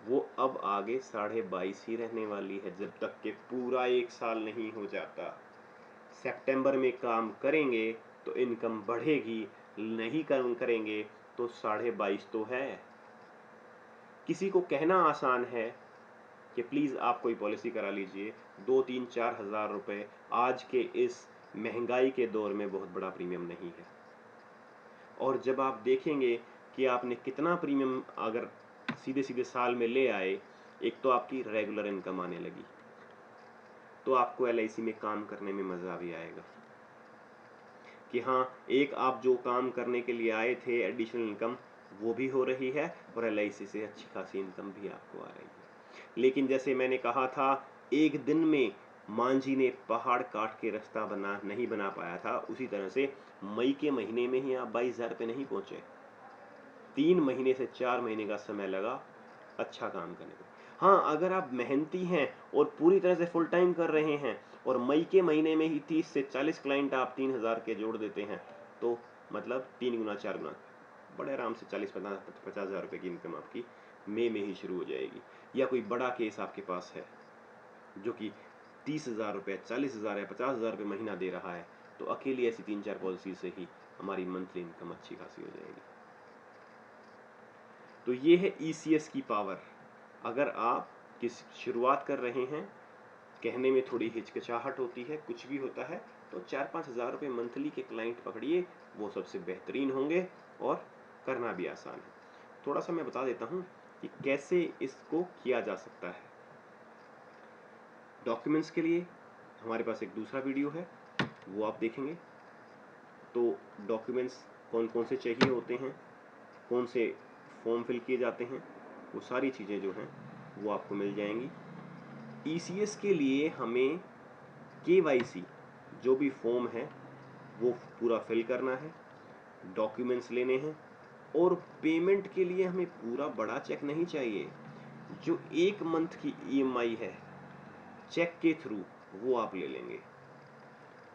वो अब आगे 22,500 ही रहने वाली है जब तक कि पूरा एक साल नहीं हो जाता। सितंबर में काम करेंगे तो इनकम बढ़ेगी, नहीं काम करेंगे तो 22,500 तो है। किसी को कहना आसान है कि प्लीज़ आप कोई पॉलिसी करा लीजिए, 2-3-4 हज़ार रुपये आज के इस महंगाई के दौर में बहुत बड़ा प्रीमियम नहीं है। और जब आप देखेंगे कि आपने कितना प्रीमियम अगर सीधे सीधे साल में ले आए, एक तो आपकी रेगुलर इनकम आने लगी, तो आपको LIC में काम करने में मज़ा भी आएगा कि हाँ, एक आप जो काम करने के लिए आए थे एडिशनल इनकम वो भी हो रही है और LIC से अच्छी खासी इनकम भी आपको आ रही है। लेकिन जैसे मैंने कहा था, एक दिन में मांझी ने पहाड़ काट के रास्ता नहीं बना पाया था, उसी तरह से मई के महीने में ही आप 22,000 पे नहीं पहुंचे। 3 महीने से 4 महीने का समय लगा अच्छा काम करने में। हाँ, अगर आप मेहनती हैं और पूरी तरह से फुल टाइम कर रहे हैं और मई के महीने में ही 30 से 40 क्लाइंट आप 3,000 के जोड़ देते हैं, तो मतलब 3 गुना 4 गुना बड़े आराम से 40-50,000 रुपये की इनकम आपकी मई में ही शुरू हो जाएगी। या कोई बड़ा केस आपके पास है जो कि 30,000 रुपये, 40,000 या 50,000 रुपये महीना दे रहा है, तो अकेली ऐसी 3-4 पॉलिसी से ही हमारी मंथली इनकम अच्छी खासी हो जाएगी। तो ये है ECS की पावर। अगर आप किस शुरुआत कर रहे हैं, कहने में थोड़ी हिचकिचाहट होती है, कुछ भी होता है, तो 4-5 हज़ार रुपये मंथली के क्लाइंट पकड़िए, वो सबसे बेहतरीन होंगे और करना भी आसान है। थोड़ा सा मैं बता देता हूँ कि कैसे इसको किया जा सकता है। डॉक्यूमेंट्स के लिए हमारे पास एक दूसरा वीडियो है, वो आप देखेंगे। तो डॉक्यूमेंट्स कौन कौन से चाहिए होते हैं, कौन से फॉर्म फिल किए जाते हैं, वो सारी चीज़ें जो हैं वो आपको मिल जाएंगी। ECS के लिए हमें KYC जो भी फॉर्म है वो पूरा फिल करना है, डॉक्यूमेंट्स लेने हैं और पेमेंट के लिए हमें पूरा बड़ा चेक नहीं चाहिए। जो 1 मंथ की EMI है चेक के थ्रू वो आप ले लेंगे।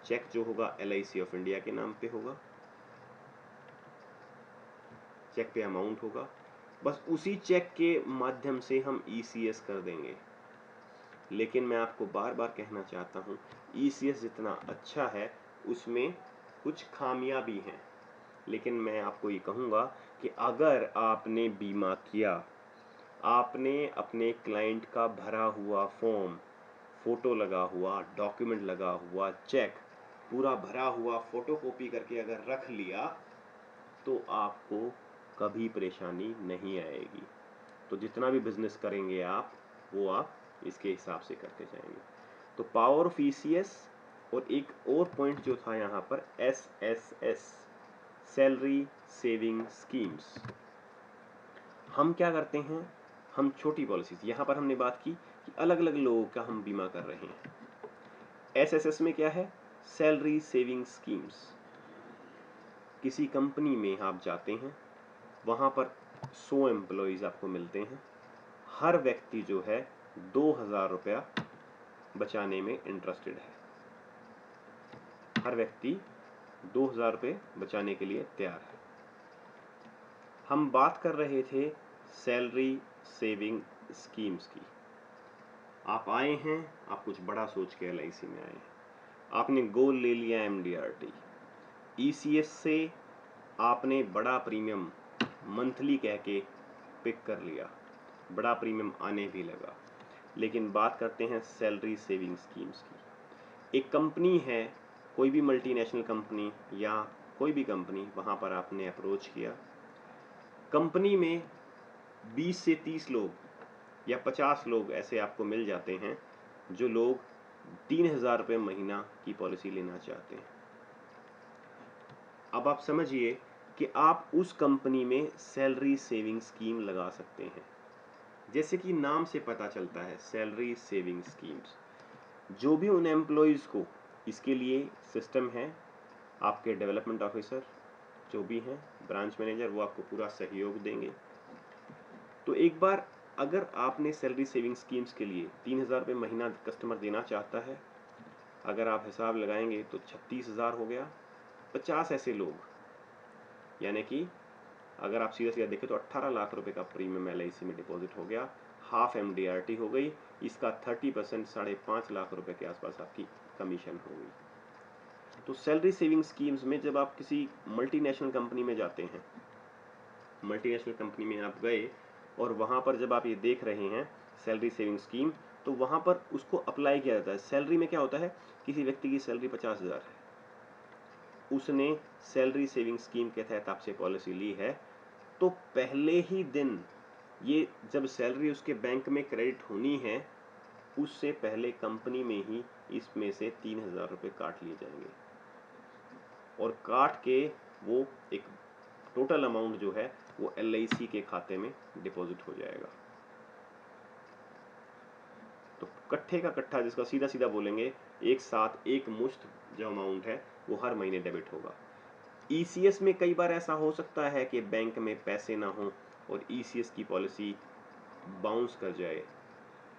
चेक जो होगा LIC ऑफ इंडिया के नाम पे होगा, चेक पे अमाउंट होगा, बस उसी चेक के माध्यम से हम ECS कर देंगे। लेकिन मैं आपको बार बार कहना चाहता हूँ, ECS जितना अच्छा है उसमें कुछ खामियां भी हैं। लेकिन मैं आपको ये कहूँगा कि अगर आपने बीमा किया, आपने अपने क्लाइंट का भरा हुआ फॉर्म, फोटो लगा हुआ, डॉक्यूमेंट लगा हुआ, चेक पूरा भरा हुआ फोटोकॉपी करके अगर रख लिया, तो आपको कभी परेशानी नहीं आएगी। तो जितना भी बिजनेस करेंगे आप, वो आप इसके हिसाब से करते जाएंगे। तो पावर ऑफ ECS। और एक और पॉइंट जो था यहाँ पर SSS, सैलरी सेविंग स्कीम्स। हम क्या करते हैं, हम छोटी पॉलिसीज, यहाँ पर हमने बात की कि अलग अलग लोगों का हम बीमा कर रहे हैं। SSS में क्या है, सैलरी सेविंग स्कीम्स। किसी कंपनी में आप जाते हैं, वहाँ पर 100 एम्प्लॉयज़ आपको मिलते हैं। हर व्यक्ति जो है 2000 रुपया बचाने में इंटरेस्टेड है। हर व्यक्ति 2000 रुपये बचाने के लिए तैयार है। हम बात कर रहे थे सैलरी सेविंग स्कीम्स की। आप आए हैं, आप कुछ बड़ा सोच के LIC में आए हैं, आपने गोल ले लिया MDRT, ECS से आपने बड़ा प्रीमियम मंथली कह के पिक कर लिया, बड़ा प्रीमियम आने भी लगा। लेकिन बात करते हैं सैलरी सेविंग स्कीम्स की। एक कंपनी है, कोई भी मल्टीनेशनल कंपनी या कोई भी कंपनी, वहाँ पर आपने अप्रोच किया। कंपनी में 20 से 30 लोग या 50 लोग ऐसे आपको मिल जाते हैं जो लोग 3000 रुपये महीना की पॉलिसी लेना चाहते हैं। अब आप समझिए कि आप उस कंपनी में सैलरी सेविंग स्कीम लगा सकते हैं। जैसे कि नाम से पता चलता है, सैलरी सेविंग स्कीम्स, जो भी उन एम्प्लॉयज़ को, इसके लिए सिस्टम है, आपके डेवलपमेंट ऑफिसर जो भी हैं, ब्रांच मैनेजर, वो आपको पूरा सहयोग देंगे। तो एक बार अगर आपने सैलरी सेविंग स्कीम्स के लिए 3000 रुपये महीना कस्टमर देना चाहता है, अगर आप हिसाब लगाएंगे तो 36,000 हो गया। 50 ऐसे लोग, यानी कि अगर आप सीधा सीधा देखें तो 18 लाख रुपए का प्रीमियम LIC में डिपॉजिट हो गया, हाफ MDRT हो गई, इसका 30% 5.5 लाख रुपए के आसपास आपकी कमीशन हो गई। तो सैलरी सेविंग स्कीम्स में जब आप किसी मल्टीनेशनल कंपनी में जाते हैं, मल्टीनेशनल कंपनी में आप गए और वहाँ पर जब आप ये देख रहे हैं सैलरी सेविंग स्कीम, तो वहाँ पर उसको अप्लाई किया जाता है। सैलरी में क्या होता है, किसी व्यक्ति की सैलरी 50,000 है, उसने सैलरी सेविंग स्कीम के तहत आपसे पॉलिसी ली है, तो पहले ही दिन, ये जब सैलरी उसके बैंक में क्रेडिट होनी है, उससे पहले कंपनी में ही इसमें से 3000 रुपये काट लिए जाएंगे और काट के वो एक टोटल अमाउंट जो है वो LIC के खाते में डिपॉजिट हो जाएगा। तो कट्ठे का कट्ठा, जिसका सीधा सीधा बोलेंगे, एक साथ एक मुश्त जो अमाउंट है वो हर महीने डेबिट होगा। ECS में कई बार ऐसा हो सकता है कि बैंक में पैसे ना हो और ECS की पॉलिसी बाउंस कर जाए,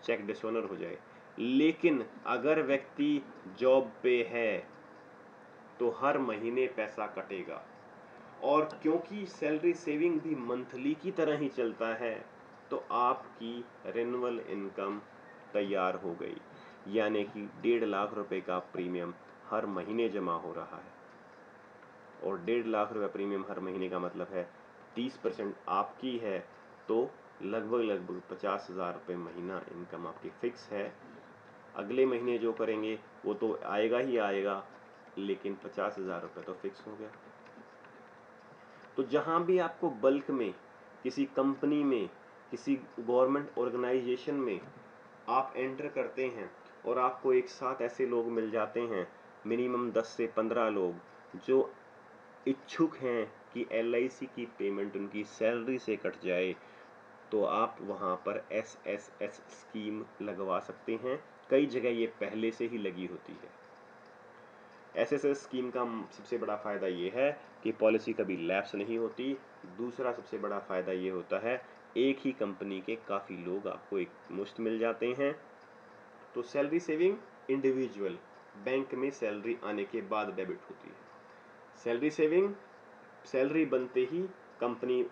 चेक डिसऑनर हो जाए। लेकिन अगर व्यक्ति जॉब पे है तो हर महीने पैसा कटेगा, और क्योंकि सैलरी सेविंग भी मंथली की तरह ही चलता है, तो आपकी रिन्यूअल इनकम तैयार हो गई, यानी कि 1.5 लाख रुपए का प्रीमियम हर महीने जमा हो रहा है। और 1.5 लाख रुपए प्रीमियम हर महीने का मतलब है 30% आपकी है, तो लगभग 50,000 रुपये महीना इनकम आपकी फिक्स है। अगले महीने जो करेंगे वो तो आएगा ही आएगा, लेकिन 50,000 रुपये तो फिक्स हो गया। तो जहाँ भी आपको बल्क में, किसी कंपनी में, किसी गवर्नमेंट ऑर्गेनाइजेशन में आप एंटर करते हैं और आपको एक साथ ऐसे लोग मिल जाते हैं, मिनिमम 10 से 15 लोग, जो इच्छुक हैं कि LIC की पेमेंट उनकी सैलरी से कट जाए, तो आप वहाँ पर SSS स्कीम लगवा सकते हैं। कई जगह ये पहले से ही लगी होती है। SSS स्कीम का सबसे बड़ा फ़ायदा ये है कि पॉलिसी कभी लैप्स नहीं होती। दूसरा सबसे बड़ा फ़ायदा ये होता है, एक ही कंपनी के काफ़ी लोग आपको एक मुश्त मिल जाते हैं। तो सैलरी सेविंग इंडिविजुअल, बैंक में सैलरी आने के बाद डेबिट होती है। सैलरी सेविंग, सैलरी बनते ही कंपनी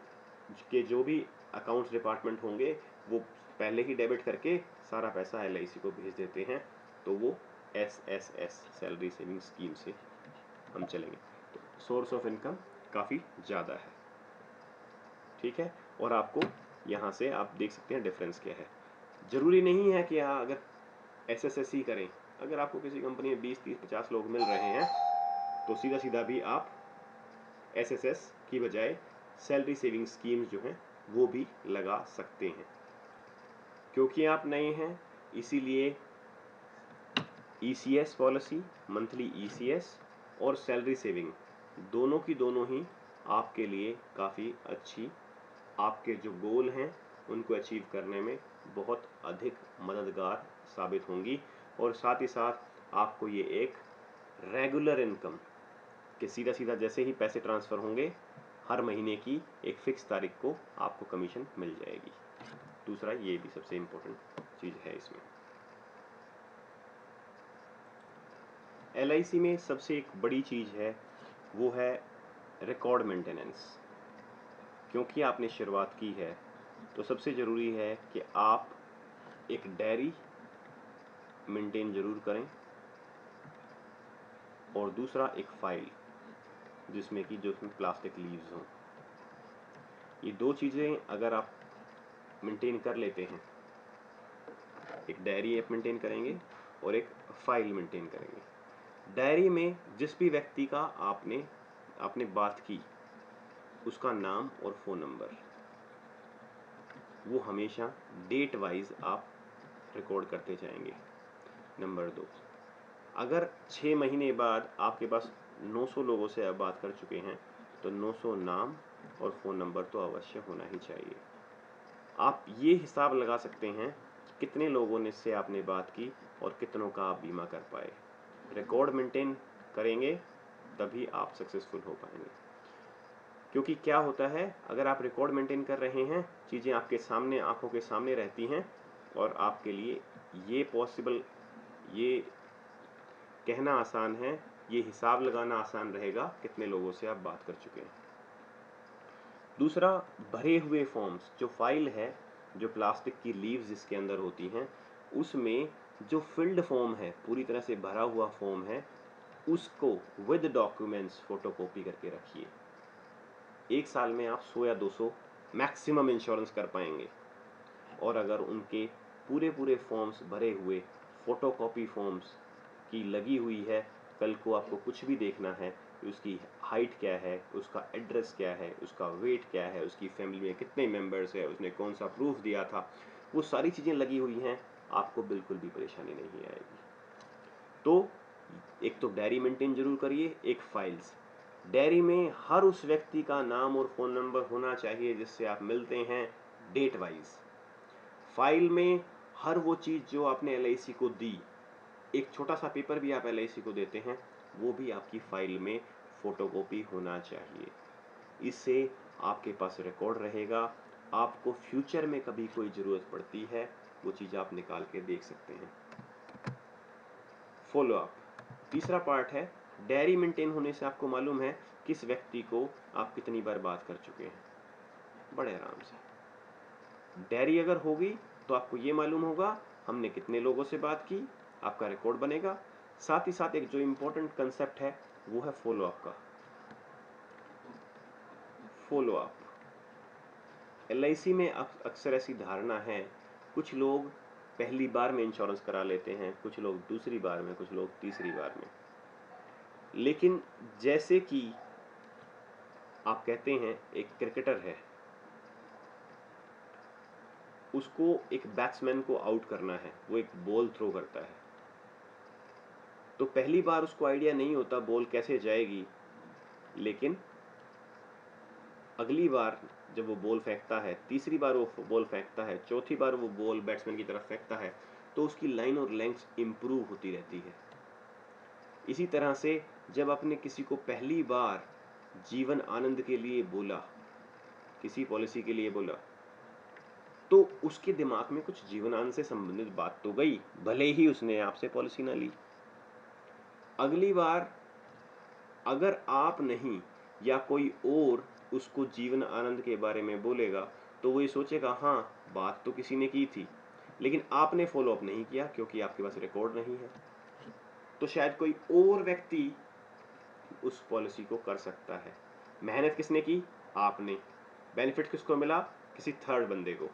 के जो भी अकाउंट्स डिपार्टमेंट होंगे वो पहले ही डेबिट करके सारा पैसा LIC को भेज देते हैं, तो वो SSS सैलरी सेविंग स्कीम से हम चलेंगे। तो सोर्स ऑफ इनकम काफ़ी ज़्यादा है, ठीक है। और आपको यहाँ से आप देख सकते हैं डिफरेंस क्या है। ज़रूरी नहीं है कि अगर SSS ही करें, अगर आपको किसी कंपनी में 20, 30, 50 लोग मिल रहे हैं, तो सीधा सीधा भी आप SSS की बजाय सैलरी सेविंग स्कीम्स जो हैं वो भी लगा सकते हैं। क्योंकि आप नए हैं, इसीलिए ECS पॉलिसी, मंथली ECS और सैलरी सेविंग दोनों की दोनों ही आपके लिए काफ़ी अच्छी, आपके जो गोल हैं उनको अचीव करने में बहुत अधिक मददगार साबित होंगी। और साथ ही साथ आपको ये एक रेगुलर इनकम, कि सीधा सीधा जैसे ही पैसे ट्रांसफ़र होंगे हर महीने की एक फिक्स तारीख को आपको कमीशन मिल जाएगी। दूसरा ये भी सबसे इम्पोर्टेंट चीज़ है इसमें। LIC में सबसे एक बड़ी चीज़ है वो है रिकॉर्ड मेंटेनेंस। क्योंकि आपने शुरुआत की है तो सबसे ज़रूरी है कि आप एक डायरी मेंटेन ज़रूर करें और दूसरा एक फ़ाइल जिसमें प्लास्टिक लीव्स हों। ये दो चीज़ें अगर आप मेंटेन कर लेते हैं, एक डायरी आप मेंटेन करेंगे और एक फ़ाइल मेंटेन करेंगे। डायरी में जिस भी व्यक्ति का आपने बात की उसका नाम और फ़ोन नंबर वो हमेशा डेट वाइज आप रिकॉर्ड करते जाएंगे। नंबर 2, अगर 6 महीने बाद आपके पास 900 लोगों से आप बात कर चुके हैं तो 900 नाम और फ़ोन नंबर तो अवश्य होना ही चाहिए। आप ये हिसाब लगा सकते हैं कितने लोगों ने से आपने बात की और कितनों का आप बीमा कर पाए। रिकॉर्ड मेंटेन करेंगे तभी आप सक्सेसफुल हो पाएंगे। क्योंकि क्या होता है, अगर आप रिकॉर्ड मेंटेन कर रहे हैं, चीज़ें आपके सामने आंखों के सामने रहती हैं और आपके लिए ये पॉसिबल, ये कहना आसान है, ये हिसाब लगाना आसान रहेगा कितने लोगों से आप बात कर चुके हैं। दूसरा, भरे हुए फॉर्म्स, जो फाइल है, जो प्लास्टिक की लीव्स जिसके अंदर होती हैं, उसमें जो फिल्ड फॉर्म है, पूरी तरह से भरा हुआ फॉर्म है, उसको विद डॉक्यूमेंट्स फोटोकॉपी करके रखिए। 1 साल में आप 100 या 200 मैक्सिमम इंश्योरेंस कर पाएंगे। और अगर उनके पूरे फॉर्म्स भरे हुए फोटोकॉपी फॉर्म्स की लगी हुई है, कल को आपको कुछ भी देखना है कि उसकी हाइट क्या है, उसका एड्रेस क्या है, उसका वेट क्या है, उसकी फैमिली में कितने मेंबर्स है, उसने कौन सा प्रूफ दिया था, वो सारी चीज़ें लगी हुई हैं, आपको बिल्कुल भी परेशानी नहीं आएगी। तो एक तो डायरी मेंटेन जरूर करिए, एक फाइल्स। डायरी में हर उस व्यक्ति का नाम और फ़ोन नंबर होना चाहिए जिससे आप मिलते हैं, डेट वाइज। फाइल में हर वो चीज़ जो आपने LIC को दी, एक छोटा सा पेपर भी आप LIC को देते हैं, वो भी आपकी फाइल में फोटोकॉपी होना चाहिए। इससे आपके पास रिकॉर्ड रहेगा, आपको फ्यूचर में कभी कोई ज़रूरत पड़ती है, वो चीज़ आप निकाल के देख सकते हैं। फॉलो अप, तीसरा पार्ट है, डायरी मेंटेन होने से आपको मालूम है किस व्यक्ति को आप कितनी बार बात कर चुके हैं, बड़े आराम से। डायरी अगर होगी तो आपको ये मालूम होगा हमने कितने लोगों से बात की, आपका रिकॉर्ड बनेगा। साथ ही साथ एक जो इम्पोर्टेंट कंसेप्ट है वो है फॉलो अप का। फॉलो अप, LIC में अक्सर ऐसी धारणा है, कुछ लोग पहली बार में इंश्योरेंस करा लेते हैं, कुछ लोग दूसरी बार में, कुछ लोग तीसरी बार में। लेकिन जैसे कि आप कहते हैं एक क्रिकेटर है, उसको एक बैट्समैन को आउट करना है, वो एक बॉल थ्रो करता है, तो पहली बार उसको आइडिया नहीं होता बॉल कैसे जाएगी, लेकिन अगली बार जब वो बॉल फेंकता है, तीसरी बार वो बॉल फेंकता है, चौथी बार वो बॉल बैट्समैन की तरफ फेंकता है, तो उसकी लाइन और लेंथ इंप्रूव होती रहती है। इसी तरह से जब आपने किसी को पहली बार जीवन आनंद के लिए बोला, किसी पॉलिसी के लिए बोला, तो उसके दिमाग में कुछ जीवन आनंद से संबंधित बात तो गई, भले ही उसने आपसे पॉलिसी ना ली। अगली बार अगर आप नहीं या कोई और उसको जीवन आनंद के बारे में बोलेगा, तो वो ये सोचेगा हाँ, बात तो किसी ने की थी, लेकिन आपने फॉलो अप नहीं किया क्योंकि आपके पास रिकॉर्ड नहीं है। तो शायद कोई और व्यक्ति उस पॉलिसी को कर सकता है। मेहनत किसने की? आपने। बेनिफिट किसको मिला? किसी थर्ड बंदे को।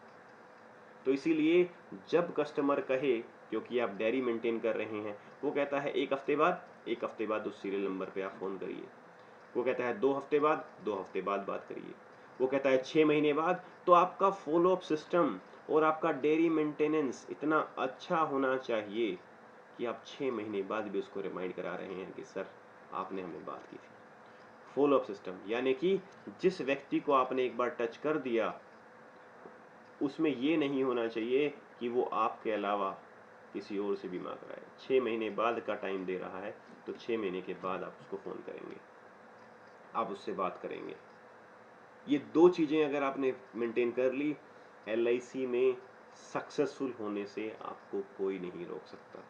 तो इसीलिए जब कस्टमर कहे, क्योंकि आप डायरी मेंटेन कर रहे हैं, वो कहता है 1 हफ्ते बाद उस सीरियल नंबर पे आप फ़ोन करिए। वो कहता है 2 हफ्ते बाद, 2 हफ्ते बाद बात करिए। वो कहता है 6 महीने बाद। तो आपका फॉलो अप सिस्टम और आपका डायरी मेंटेनेंस इतना अच्छा होना चाहिए कि आप 6 महीने बाद भी उसको रिमाइंड करा रहे हैं कि सर आपने हमें बात की थी। फॉलो अप सिस्टम यानी कि जिस व्यक्ति को आपने एक बार टच कर दिया, उसमें ये नहीं होना चाहिए कि वो आपके अलावा किसी और से भी मांग रहा है। 6 महीने बाद का टाइम दे रहा है, तो 6 महीने के बाद आप उसको फ़ोन करेंगे, आप उससे बात करेंगे। ये 2 चीज़ें अगर आपने मेंटेन कर ली, LIC में सक्सेसफुल होने से आपको कोई नहीं रोक सकता।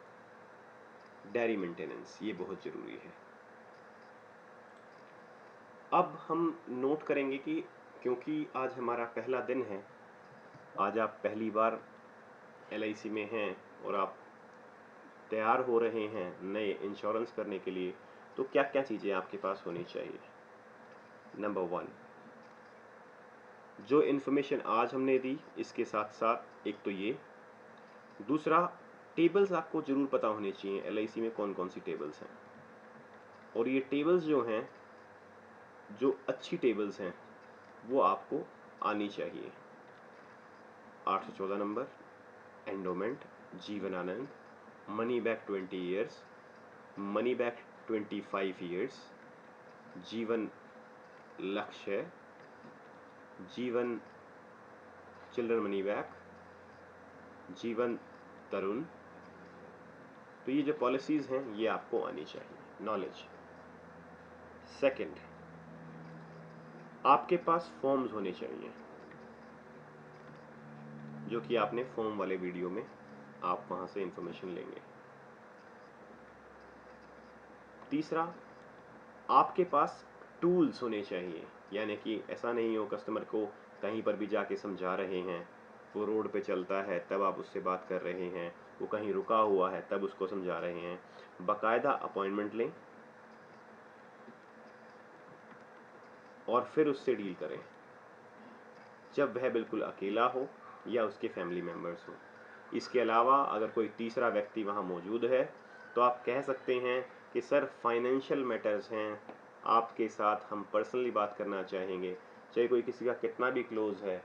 डायरी मेंटेनेंस ये बहुत ज़रूरी है। अब हम नोट करेंगे कि क्योंकि आज हमारा पहला दिन है, आज आप पहली बार LIC में हैं और आप तैयार हो रहे हैं नए इंश्योरेंस करने के लिए, तो क्या क्या चीज़ें आपके पास होनी चाहिए। नंबर 1, जो इन्फॉर्मेशन आज हमने दी इसके साथ साथ एक तो ये, दूसरा टेबल्स आपको ज़रूर पता होने चाहिए LIC में कौन कौन सी टेबल्स हैं, और ये टेबल्स जो हैं, जो अच्छी टेबल्स हैं वो आपको आनी चाहिए। 814 number, endowment, Jeevan Anand, money back 20 years, money back 25 years, Jeevan Lakshya, जीवन चिल्ड्रन मनी बैक, जीवन तरुण। तो ये जो पॉलिसीज हैं ये आपको आनी चाहिए, नॉलेज। सेकंड, आपके पास फॉर्म्स होने चाहिए, जो कि आपने फॉर्म वाले वीडियो में आप वहां से इंफॉर्मेशन लेंगे। तीसरा, आपके पास टूल्स होने चाहिए, यानी कि ऐसा नहीं हो कस्टमर को कहीं पर भी जाके समझा रहे हैं, वो रोड पे चलता है तब आप उससे बात कर रहे हैं, वो कहीं रुका हुआ है तब उसको समझा रहे हैं। बाकायदा अपॉइंटमेंट लें और फिर उससे डील करें, जब वह बिल्कुल अकेला हो या उसके फैमिली मेम्बर्स हो। इसके अलावा अगर कोई तीसरा व्यक्ति वहाँ मौजूद है तो आप कह सकते हैं कि सर फाइनेंशियल मैटर्स हैं, आपके साथ हम पर्सनली बात करना चाहेंगे। चाहे कोई किसी का कितना भी क्लोज है,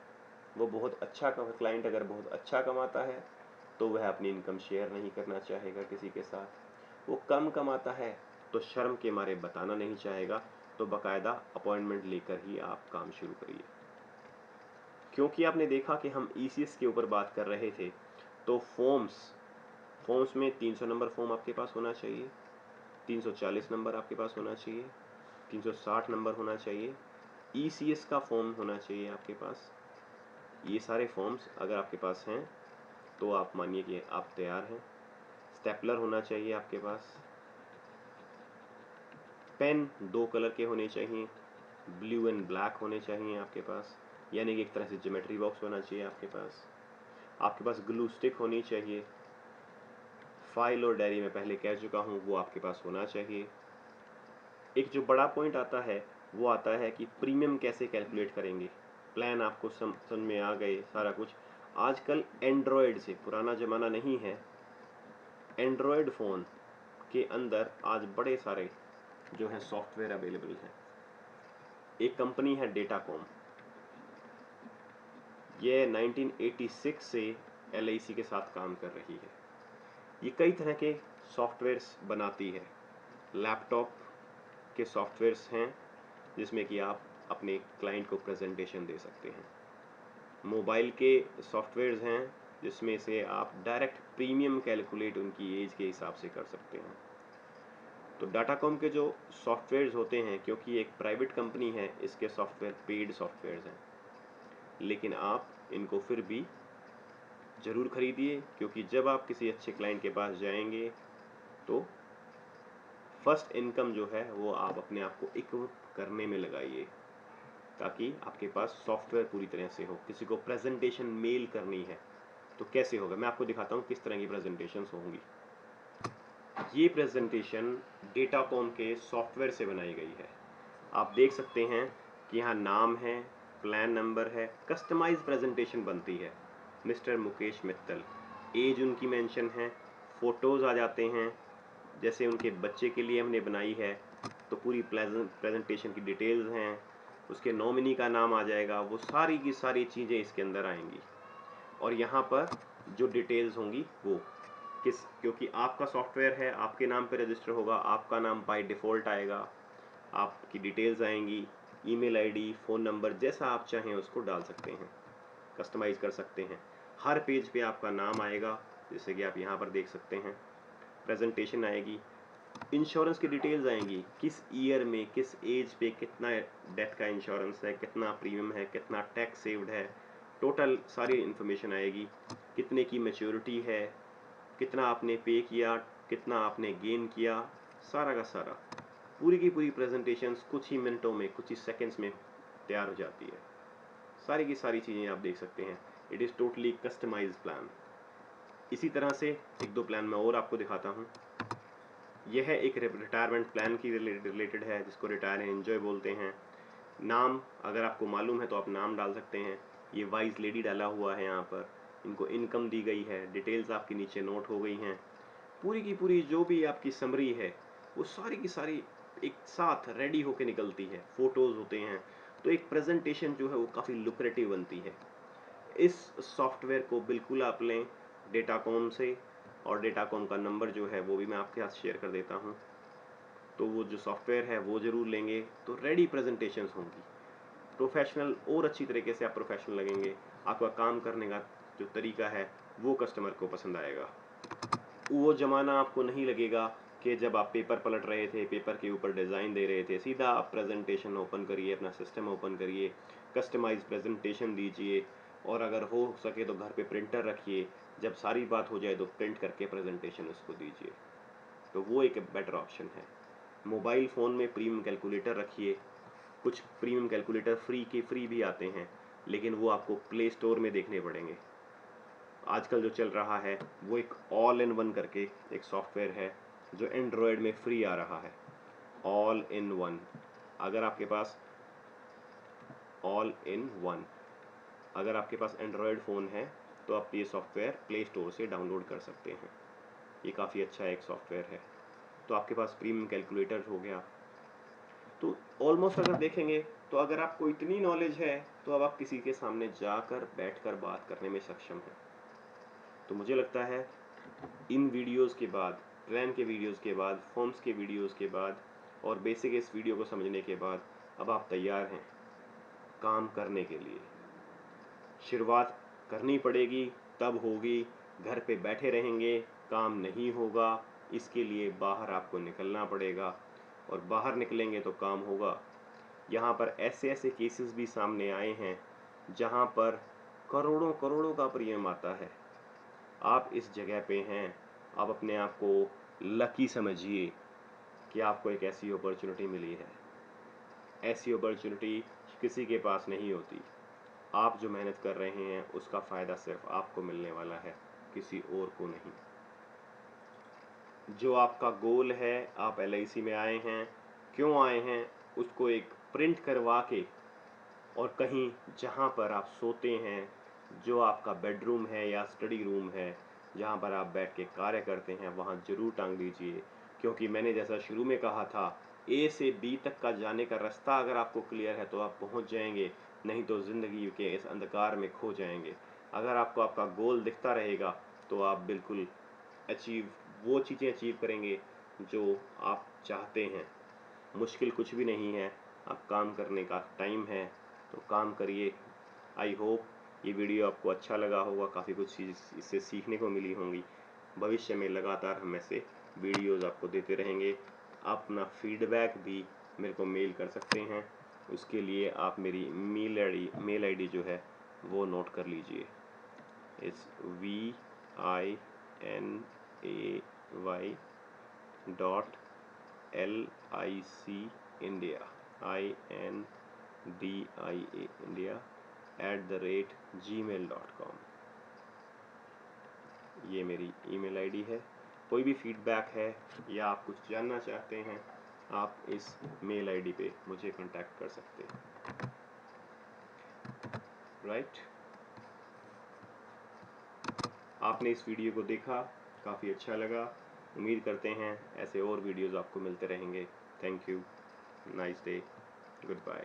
वो बहुत अच्छा क्लाइंट अगर बहुत अच्छा कमाता है तो वह अपनी इनकम शेयर नहीं करना चाहेगा किसी के साथ। वो कम कमाता है तो शर्म के मारे बताना नहीं चाहेगा, तो बाकायदा अपॉइंटमेंट लेकर ही आप काम शुरू करिए। क्योंकि आपने देखा कि हम ECS के ऊपर बात कर रहे थे, तो फॉर्म्स में 300 नंबर फॉर्म आपके पास होना चाहिए, 340 नंबर आपके पास होना चाहिए, 360 नंबर होना चाहिए, ECS का फॉर्म होना चाहिए आपके पास। ये सारे फॉर्म्स अगर आपके पास हैं तो आप मानिए कि आप तैयार हैं। स्टेपलर होना चाहिए आपके पास, पेन 2 कलर के होने चाहिए, ब्लू एंड ब्लैक होने चाहिए आपके पास, यानी कि एक तरह से ज्योमेट्री बॉक्स होना चाहिए आपके पास। आपके पास ग्लू स्टिक होनी चाहिए। फाइल और डायरी में पहले कह चुका हूँ वो आपके पास होना चाहिए। एक जो बड़ा पॉइंट आता है वो आता है कि प्रीमियम कैसे कैलकुलेट करेंगे। प्लान आपको समझ में आ गए सारा कुछ। आजकल एंड्रॉयड से, पुराना ज़माना नहीं है, एंड्रॉयड फ़ोन के अंदर आज बड़े सारे जो है सॉफ्टवेयर अवेलेबल हैं। एक कंपनी है डेटाकॉम, ये 1986 से LIC के साथ काम कर रही है। ये कई तरह के सॉफ्टवेयर्स बनाती है। लैपटॉप के सॉफ्टवेयर्स हैं जिसमें कि आप अपने क्लाइंट को प्रेजेंटेशन दे सकते हैं। मोबाइल के सॉफ्टवेयर्स हैं जिसमें से आप डायरेक्ट प्रीमियम कैलकुलेट उनकी एज के हिसाब से कर सकते हैं। तो डाटाकॉम के जो सॉफ्टवेयर्स होते हैं, क्योंकि एक प्राइवेट कंपनी है, इसके सॉफ्टवेयर पेड सॉफ्टवेयर्स हैं, लेकिन आप इनको फिर भी ज़रूर खरीदिए, क्योंकि जब आप किसी अच्छे क्लाइंट के पास जाएंगे तो फर्स्ट इनकम जो है वो आप अपने आप को इक्विप करने में लगाइए, ताकि आपके पास सॉफ्टवेयर पूरी तरह से हो। किसी को प्रेजेंटेशन मेल करनी है तो कैसे होगा, मैं आपको दिखाता हूँ किस तरह की प्रेजेंटेशंस होंगी। ये प्रेजेंटेशन डेटाकॉम के सॉफ्टवेयर से बनाई गई है। आप देख सकते हैं कि यहाँ नाम है, प्लान नंबर है, कस्टमाइज प्रेजेंटेशन बनती है। मिस्टर मुकेश मित्तल, एज उनकी मेंशन है, फ़ोटोज़ आ जाते हैं, जैसे उनके बच्चे के लिए हमने बनाई है तो पूरी प्रेजेंटेशन की डिटेल्स हैं, उसके नॉमिनी का नाम आ जाएगा, वो सारी की सारी चीज़ें इसके अंदर आएंगी। और यहाँ पर जो डिटेल्स होंगी वो क्योंकि आपका सॉफ्टवेयर है, आपके नाम पे रजिस्टर होगा, आपका नाम बाय डिफ़ॉल्ट आएगा, आपकी डिटेल्स आएंगी, ईमेल आईडी, फ़ोन नंबर, जैसा आप चाहें उसको डाल सकते हैं, कस्टमाइज़ कर सकते हैं। हर पेज पे आपका नाम आएगा, जैसे कि आप यहाँ पर देख सकते हैं। प्रेजेंटेशन आएगी, इंश्योरेंस की डिटेल्स आएंगी, किस ईयर में, किस एज पे कितना डेथ का इंश्योरेंस है, कितना प्रीमियम है, कितना टैक्स सेव्ड है, टोटल सारी इन्फॉर्मेशन आएगी। कितने की मैच्योरिटी है, कितना आपने पे किया, कितना आपने गेन किया, सारा का सारा पूरी की पूरी प्रेजेंटेशंस कुछ ही मिनटों में, कुछ ही सेकंड्स में तैयार हो जाती है। सारी की सारी चीज़ें आप देख सकते हैं। It is totally customised plan. इसी तरह से एक दो प्लान मैं और आपको दिखाता हूँ। यह है एक रिटायरमेंट प्लान की रिलेटेड है, जिसको रिटायर एंड एंजॉय बोलते हैं। नाम अगर आपको मालूम है तो आप नाम डाल सकते हैं। ये वाइज लेडी डाला हुआ है यहाँ पर, इनको इनकम दी गई है, डिटेल्स आपके नीचे नोट हो गई हैं। पूरी की पूरी जो भी आपकी समरी है वो सारी की सारी एक साथ रेडी होके निकलती है, फ़ोटोज़ होते हैं। तो एक प्रेजेंटेशन जो है वो काफ़ी लुक्रेटिव बनती है। इस सॉफ्टवेयर को बिल्कुल आप लें डेटाकॉम से, और डेटाकॉम का नंबर जो है वो भी मैं आपके साथ शेयर कर देता हूँ। तो वो जो सॉफ्टवेयर है वो ज़रूर लेंगे तो रेडी प्रेजेंटेशंस होंगी, प्रोफेशनल, और अच्छी तरीके से आप प्रोफेशनल लगेंगे। आपका काम करने का जो तरीका है वो कस्टमर को पसंद आएगा। वो ज़माना आपको नहीं लगेगा कि जब आप पेपर पलट रहे थे, पेपर के ऊपर डिज़ाइन दे रहे थे। सीधा आप प्रेजेंटेशन ओपन करिए, अपना सिस्टम ओपन करिए, कस्टमाइज प्रेजेंटेशन दीजिए, और अगर हो सके तो घर पे प्रिंटर रखिए। जब सारी बात हो जाए तो प्रिंट करके प्रेजेंटेशन उसको दीजिए। तो वो एक बेटर ऑप्शन है। मोबाइल फ़ोन में प्रीमियम कैलकुलेटर रखिए। कुछ प्रीमियम कैलकुलेटर फ्री भी आते हैं, लेकिन वो आपको प्ले स्टोर में देखने पड़ेंगे। आजकल जो चल रहा है वो एक ऑल इन वन करके एक सॉफ्टवेयर है जो एंड्रॉयड में फ्री आ रहा है, ऑल इन वन। अगर आपके पास ऑल इन वन अगर आपके पास एंड्रॉयड फ़ोन है तो आप ये सॉफ्टवेयर प्ले स्टोर से डाउनलोड कर सकते हैं। ये काफ़ी अच्छा एक सॉफ्टवेयर है। तो आपके पास प्रीमियम कैलकुलेटर हो गया। तो ऑलमोस्ट अगर देखेंगे तो अगर आपको इतनी नॉलेज है तो अब आप किसी के सामने जाकर बैठकर बात करने में सक्षम हैं। तो मुझे लगता है इन वीडियोस के बाद, प्लान के वीडियोस के बाद, फॉर्म्स के वीडियोस के बाद और बेसिक इस वीडियो को समझने के बाद अब आप तैयार हैं काम करने के लिए। शुरुआत करनी पड़ेगी, तब होगी। घर पे बैठे रहेंगे काम नहीं होगा, इसके लिए बाहर आपको निकलना पड़ेगा, और बाहर निकलेंगे तो काम होगा। यहाँ पर ऐसे ऐसे केसेस भी सामने आए हैं जहाँ पर करोड़ों करोड़ों का प्रीमियम आता है। आप इस जगह पे हैं, आप अपने आप को लकी समझिए कि आपको एक ऐसी अपॉर्चुनिटी मिली है। ऐसी अपॉर्चुनिटी किसी के पास नहीं होती। आप जो मेहनत कर रहे हैं उसका फ़ायदा सिर्फ आपको मिलने वाला है, किसी और को नहीं। जो आपका गोल है, आप LIC में आए हैं, क्यों आए हैं, उसको एक प्रिंट करवा के, और कहीं जहाँ पर आप सोते हैं, जो आपका बेडरूम है या स्टडी रूम है, जहाँ पर आप बैठ के कार्य करते हैं, वहाँ ज़रूर टांग दीजिए। क्योंकि मैंने जैसा शुरू में कहा था, A से B तक का जाने का रास्ता अगर आपको क्लियर है तो आप पहुँच जाएंगे, नहीं तो ज़िंदगी के इस अंधकार में खो जाएंगे। अगर आपको आपका गोल दिखता रहेगा तो आप बिल्कुल वो चीज़ें अचीव करेंगे जो आप चाहते हैं। मुश्किल कुछ भी नहीं है, अब काम करने का टाइम है, तो काम करिए। आई होप ये वीडियो आपको अच्छा लगा होगा, काफ़ी कुछ चीज़ इससे सीखने को मिली होंगी। भविष्य में लगातार हम ऐसे वीडियोज़ आपको देते रहेंगे। आप अपना फीडबैक भी मेरे को मेल कर सकते हैं। उसके लिए आप मेरी मेल आई डी जो है वो नोट कर लीजिए। It's VINAI.LIC India@gmail.com। ये मेरी ईमेल आईडी है। कोई भी फीडबैक है या आप कुछ जानना चाहते हैं, आप इस मेल आईडी पे मुझे कांटेक्ट कर सकते हैं। राइट, आपने इस वीडियो को देखा, काफ़ी अच्छा लगा। उम्मीद करते हैं ऐसे और वीडियोज़ आपको मिलते रहेंगे। Thank you, nice day, good bye.